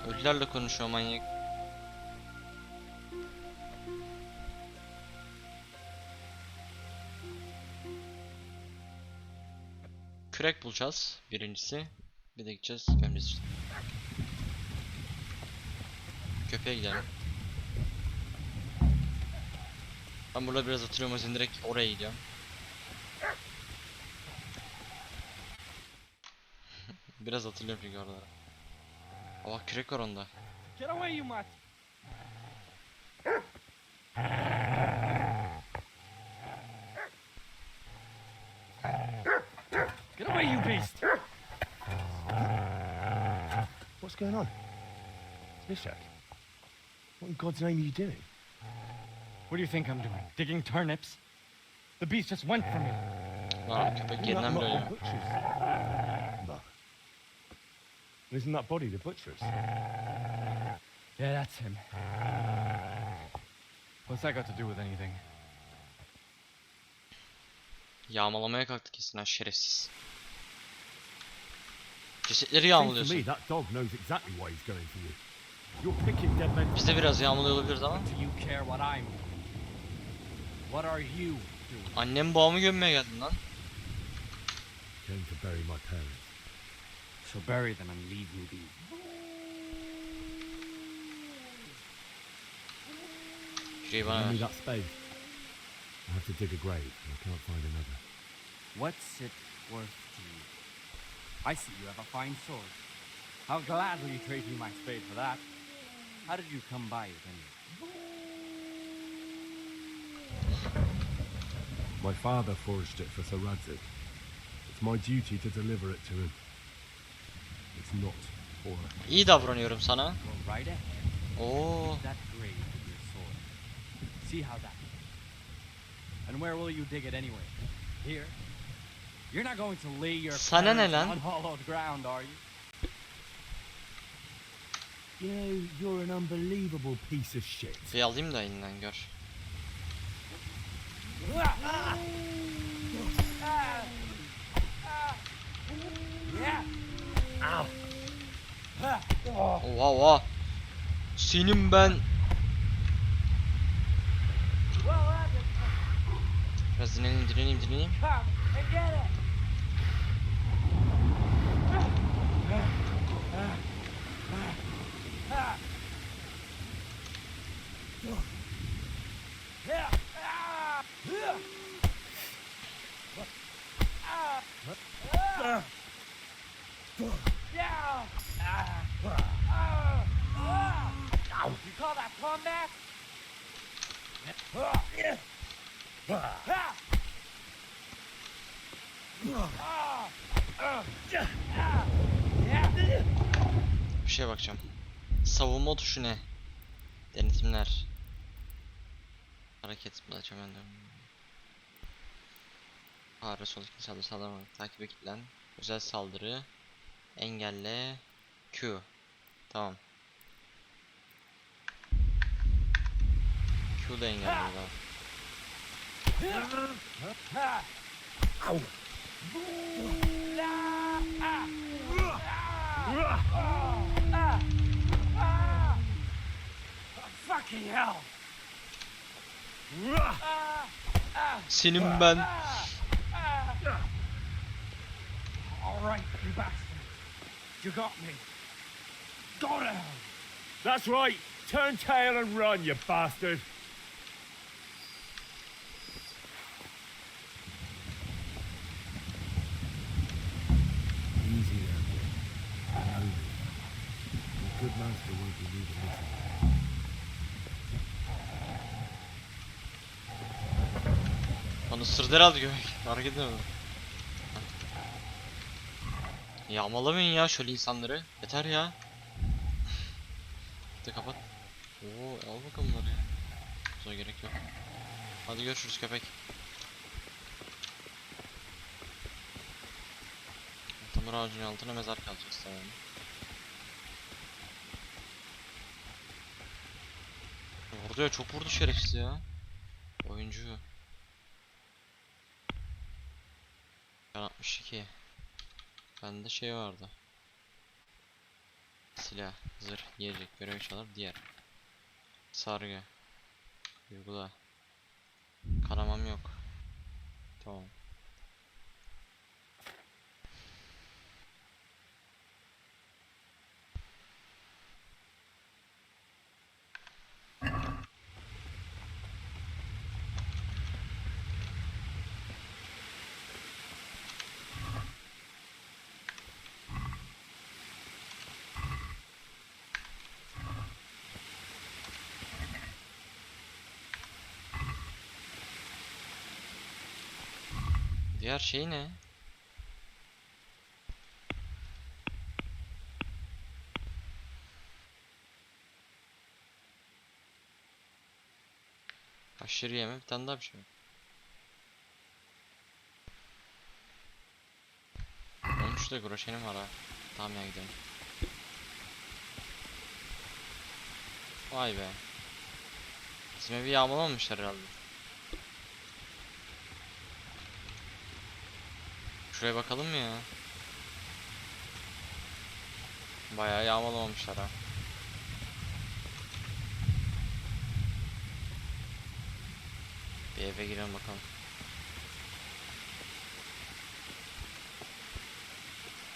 Ölülerle konuşuyor manyak. Kürek bulacağız birincisi. Bir de gideceğiz gömeceğiz işte. Köpeğe gidelim. Ben burada biraz oturuyorum, o yüzden direkt oraya gidiyorum. Biraz hatırlıyorum çünkü oraları. Allah, kürek var onda. Get away, you mutt! Get away, you beast! What's going on? Mishak, what in God's name are you doing? What do you think I'm doing? Digging turnips? The beast just went from me. Lan köpek yeniden Isn't that dönüyor. not the butcher's? Isn't that body the butcher's? Yeah, that's him. What's that got to do with anything? Yağmalamaya kalktı kesin ha, şerefsiz. Cesetleri Seems to me yağmalıyorsun. that dog knows exactly why he's going for you. You're picking dead men. Biz de biraz yağmalıyor olabiliriz ama. Do you care what I'm doing? What are you doing? Annem babamı gömmeye geldin lan. Came to bury my parents. So bury them and leave me be. Şurayı bana Give me ver. that spade. I have to dig a grave and I can't find another. What's it worth to you? I see you have a fine sword. I'll gladly trade you my spade for that. How did you come by it anyway? My father forged it for Sir Radzik. It's my duty to deliver it to him. It's not for İyi davranıyorum sana. Go right ahead. Oo. Dig that grave with your sword. See how that goes. And where will you dig it anyway? Here? You're not going to lay your Sana ne parents lan? on unhallowed ground, are you? You know, you're an unbelievable piece of shit. Bir alayım da elinden gör. Oha oha. Senin ben. Biraz dinleneyim. You call that combat? Bir şeye bakacağım. Savunma tuşu ne? Denetimler. Hareket bulacağım ben de. Ağrı sol iki saldırı sağlamamak. Takibe kilitlen. Özel saldırı. Engelle. Q. Tamam. Q da engelliyor. Fucking hell! Senin ben. All right, you bastard. You got me. Go to hell. That's right. Turn tail and run, you bastard. Easy there, boy. Slowly. A good master won't be leaving this alone. Bana ısırdı herhalde göbek. Hareket edemedim. Yağmalamayın ya şöyle insanları. Yeter ya. Bir de kapat. Oo, al bakalım bunları ya. Sonra gerek yok. Hadi görüşürüz köpek. Tamır ağacının altına mezar kalacağız tamam. Vurdu ya, çok vurdu şerefsiz ya. Oyuncu. Ben 62. Bende şey vardı. Silah, zırh, yiyecek, görev çalar, diğer. Sargı. Uygula. Kanamam yok. Tamam. Diğer şey ne? Aşırı yeme, bir tane daha bir şey. Onun şurada groşenim var ha. Tamam ya, gidelim. Vay be. Bizim evi yağmalamamışlar herhalde. Şuraya bakalım mı ya? Bayağı yağmalamamışlar ha. Bir eve girelim bakalım.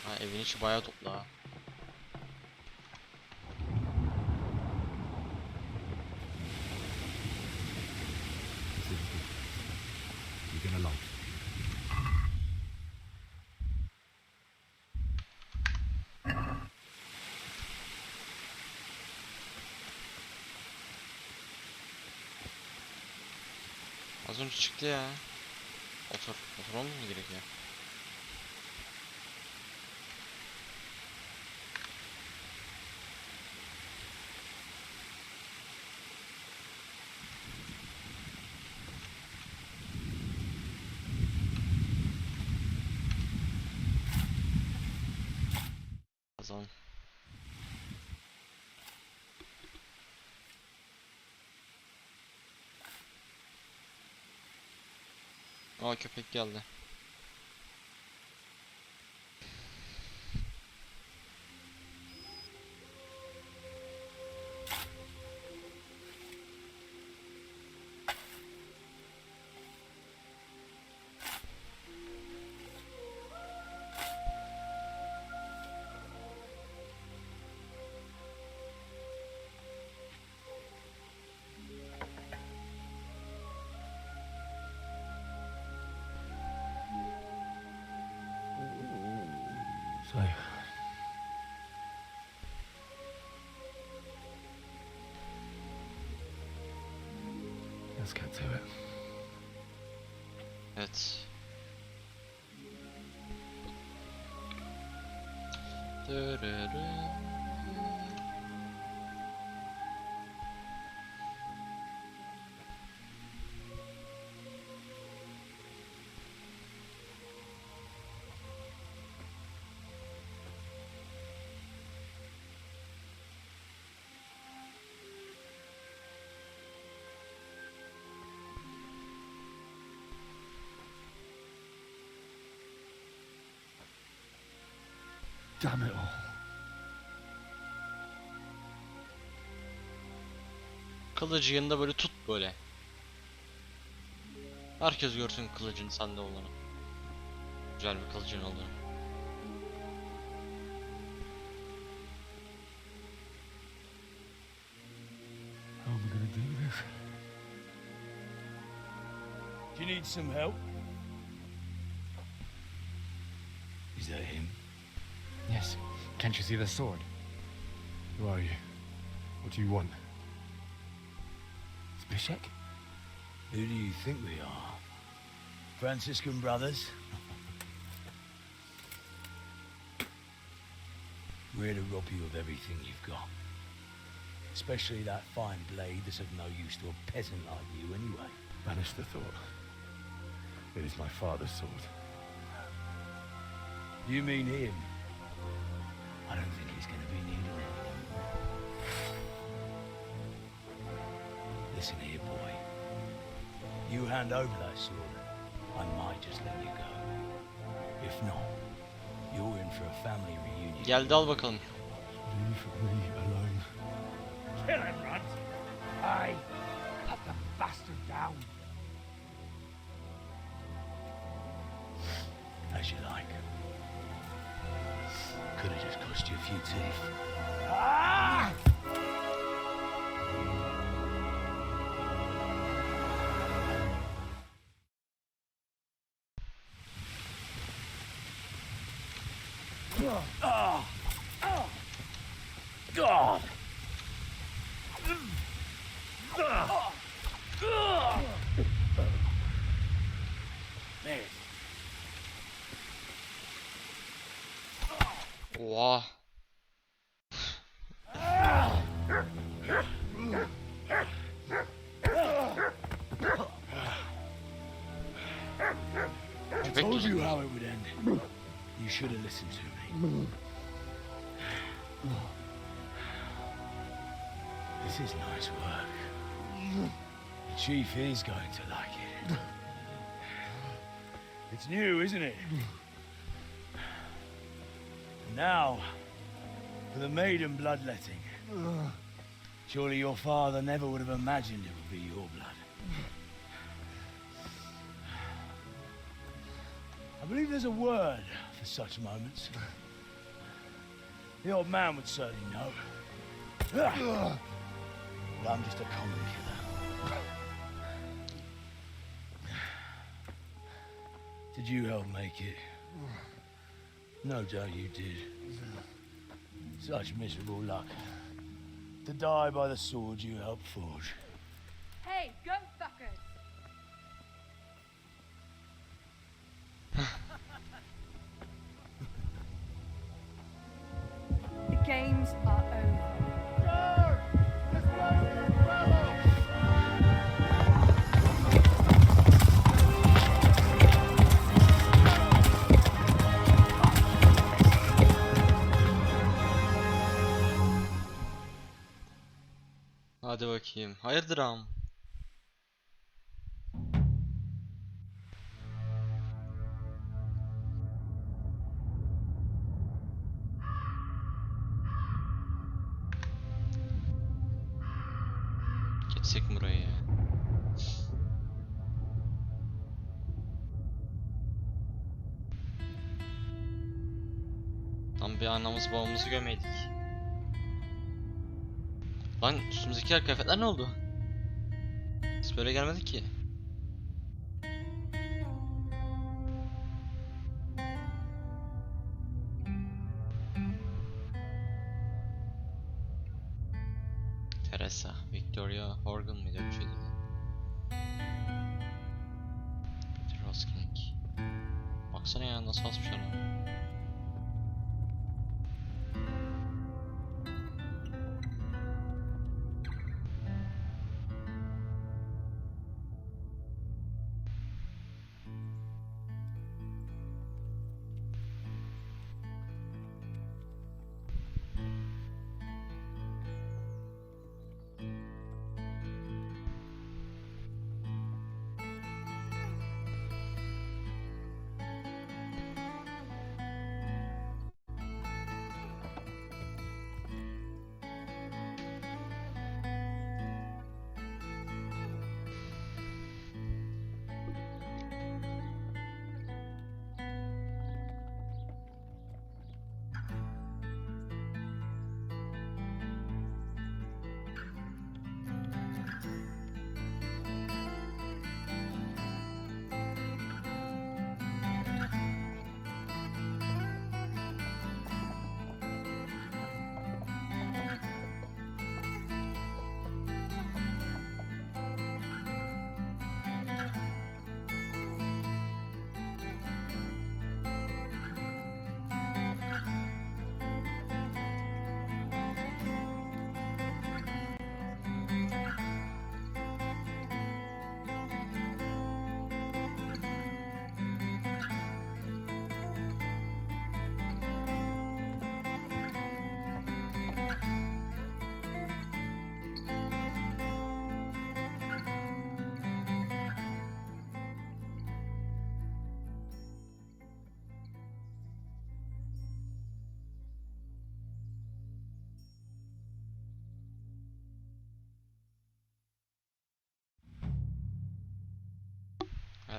Ha, evin içi bayağı toplu ha. You're gonna like it. Az önce çıktı ya. Oturmam mı gerekiyor? Kazalım. Aa, köpek geldi. So, let's get to it. Evet. Dırırı. Damn it all. Kılıcı yanında böyle tut böyle. Herkes görsün kılıcın sende olduğunu. Güzel bir kılıcın olduğunu. How am I gonna do this? Do you need some help? Is that him? Yes. Can't you see the sword? Who are you? What do you want? Zbyszek? Who do you think we are? Franciscan brothers? We're here to rob you of everything you've got. Especially that fine blade that's of no use to a peasant like you anyway. Banish the thought. It is my father's sword. You mean him? I don't think he's going to be needing it. Listen here, boy. You hand over that sword, I might just let you go. If not, you're in for a family reunion. Geldi, al bakalım. Leave me alone. Kill him, Runt! Aye, cut the bastard down. As you like. Could have just cost you a few teeth. Ah! Oh! Oh! God! There. Oha. I told you how it would end. You should have listened to me. This is nice work. The chief is going to like it. It's new, isn't it? And now, for the maiden bloodletting. Surely your father never would have imagined it would be your blood. I believe there's a word for such moments. The old man would certainly know. But I'm just a common killer. Did you help make it? No doubt you did. Such miserable luck. To die by the sword you helped forge. Hey, go fuckers! The games are over. Hadi bakayım. Hayırdır ağam? Geçsek mi burayı ya? Tam bir anamız babamızı gömeydik. Lan üstümüzdeki kıyafetler ne oldu? Biz böyle gelmedik ki. Teresa, Victoria, Horgan mıydı öyle bir şeydi. Peter Hosking. Baksana ya nasıl asmışlar onu.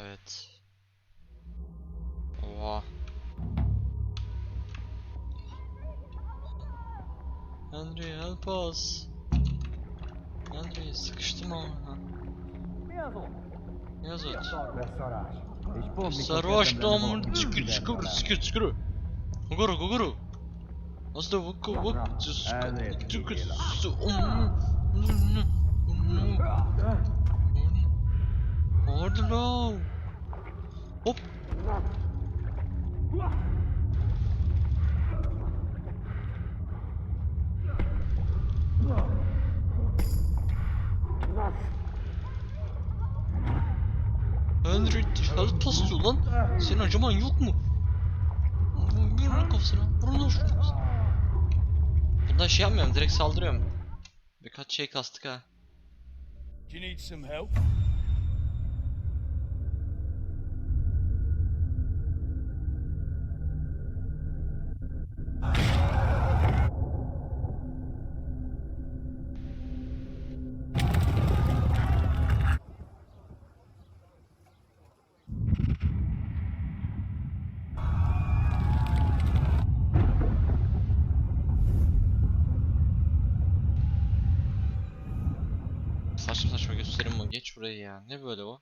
Evet. Oha. Henry help us. Henry sıkıştım ama. Ne yazıyor? Sarhoş tam çıkır çıkır çıkır çıkır. Guguru guguru. Nasıl da vuku vuk çıkır. Orada lan. Hop. Dışarı taslıyor lan. Senin acıman yok mu? Vurun lan kafasına. Vurun lan şunu kafasına. Bundan şey yapmıyorum. Direkt saldırıyorum. Birkaç şey kastık ha. Do you need some help? Saçma saçma gösterim o. Geç burayı ya. Ne böyle o?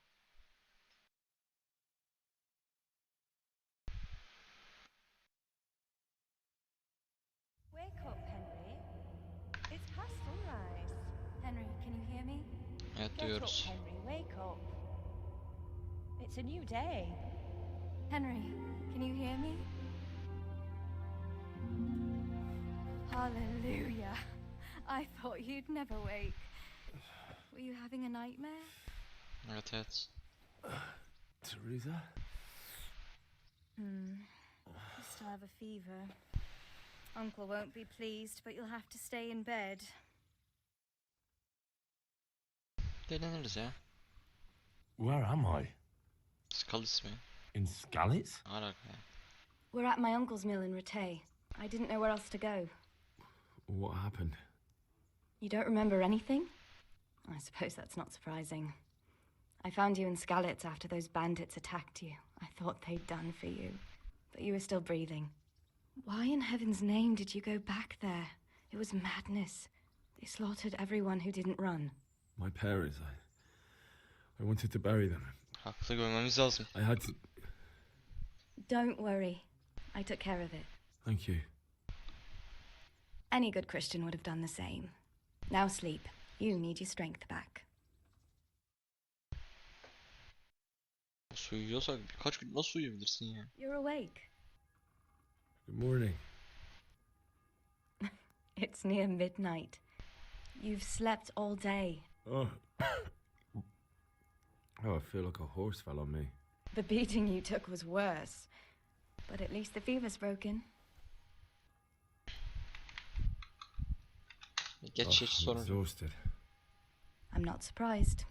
Wake up, Henry. It's past sunrise. Henry, can you hear me? Evet, Get up, duyuyoruz. Henry. Wake up. It's a new day. Henry, can you hear me? Hallelujah. I thought you'd never wake. Were you having a nightmare? Evet evet. Teresa? You still have a fever. Uncle won't be pleased, but you'll have to stay in bed. Deneniriz ya. Where am I? Skal ismi. In Skalitz? Alaka ya. We're at my uncle's mill in Rattay. I didn't know where else to go. What happened? You don't remember anything? I suppose that's not surprising. I found you in Skalitz after those bandits attacked you. I thought they'd done for you, but you were still breathing. Why in heaven's name did you go back there? It was madness. They slaughtered everyone who didn't run. My parents, I wanted to bury them. Haklı görmemiz lazım. I had to... Don't worry. I took care of it. Thank you. Any good Christian would have done the same. Now sleep. You need your strength back. Nasıl uyuyorsak birkaç gün nasıl uyuyabilirsin ya? You're awake. Good morning. It's near midnight. You've slept all day. Oh. Oh, I feel like a horse fell on me. The beating you took was worse. But at least the fever's broken. Geç hiç I'm sorun yok. exhausted. I'm not surprised.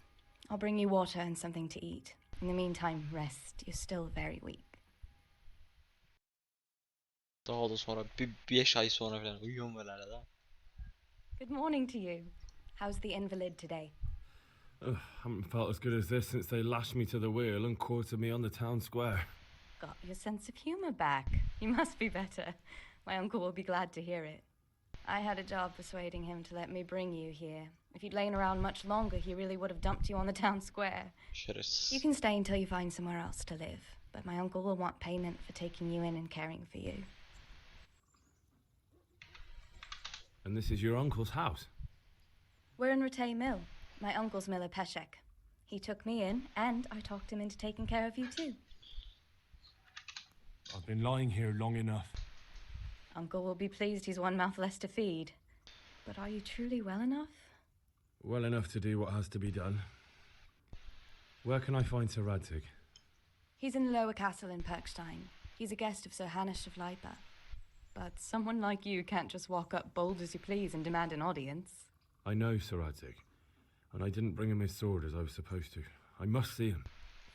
I'll bring you water and something to eat. In the meantime, rest. You're still very weak. Daha da sonra bir 5 ay sonra falan uyuyorum böyle arada. Good morning to you. How's the invalid today? Ugh, haven't felt as good as this since they lashed me to the wheel and quartered me on the town square. Got your sense of humor back. You must be better. My uncle will be glad to hear it. I had a job persuading him to let me bring you here. If you'd lain around much longer, he really would have dumped you on the town square. Şerefsiz. You can stay until you find somewhere else to live, but my uncle will want payment for taking you in and caring for you. And this is your uncle's house? We're in Rattay Mill. My uncle's miller Peshek. He took me in, and I talked him into taking care of you too. I've been lying here long enough. Uncle will be pleased he's one mouth less to feed. But are you truly well enough? Well enough to do what has to be done. Where can I find Sir Radzig? He's in the lower castle in Perkstein. He's a guest of Sir Hanush of Leipa. But someone like you can't just walk up bold as you please and demand an audience. I know Sir Radzig, and I didn't bring him his sword as I was supposed to. I must see him.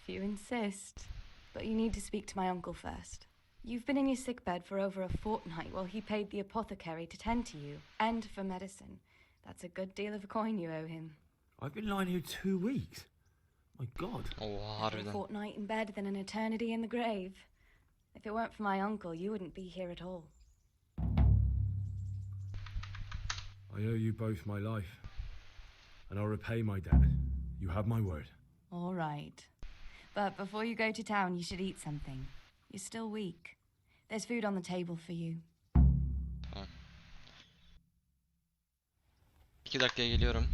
If you insist. But you need to speak to my uncle first. You've been in your sickbed for over a fortnight while he paid the apothecary to tend to you, and for medicine. That's a good deal of coin you owe him. I've been lying here 2 weeks. My God. Oha A harbiden. fortnight in bed than an eternity in the grave. If it weren't for my uncle, you wouldn't be here at all. I owe you both my life, and I'll repay my debt. You have my word. All right. But before you go to town, you should eat something. You're still weak. There's food on the table for you. Tamam. 2 dakikaya geliyorum.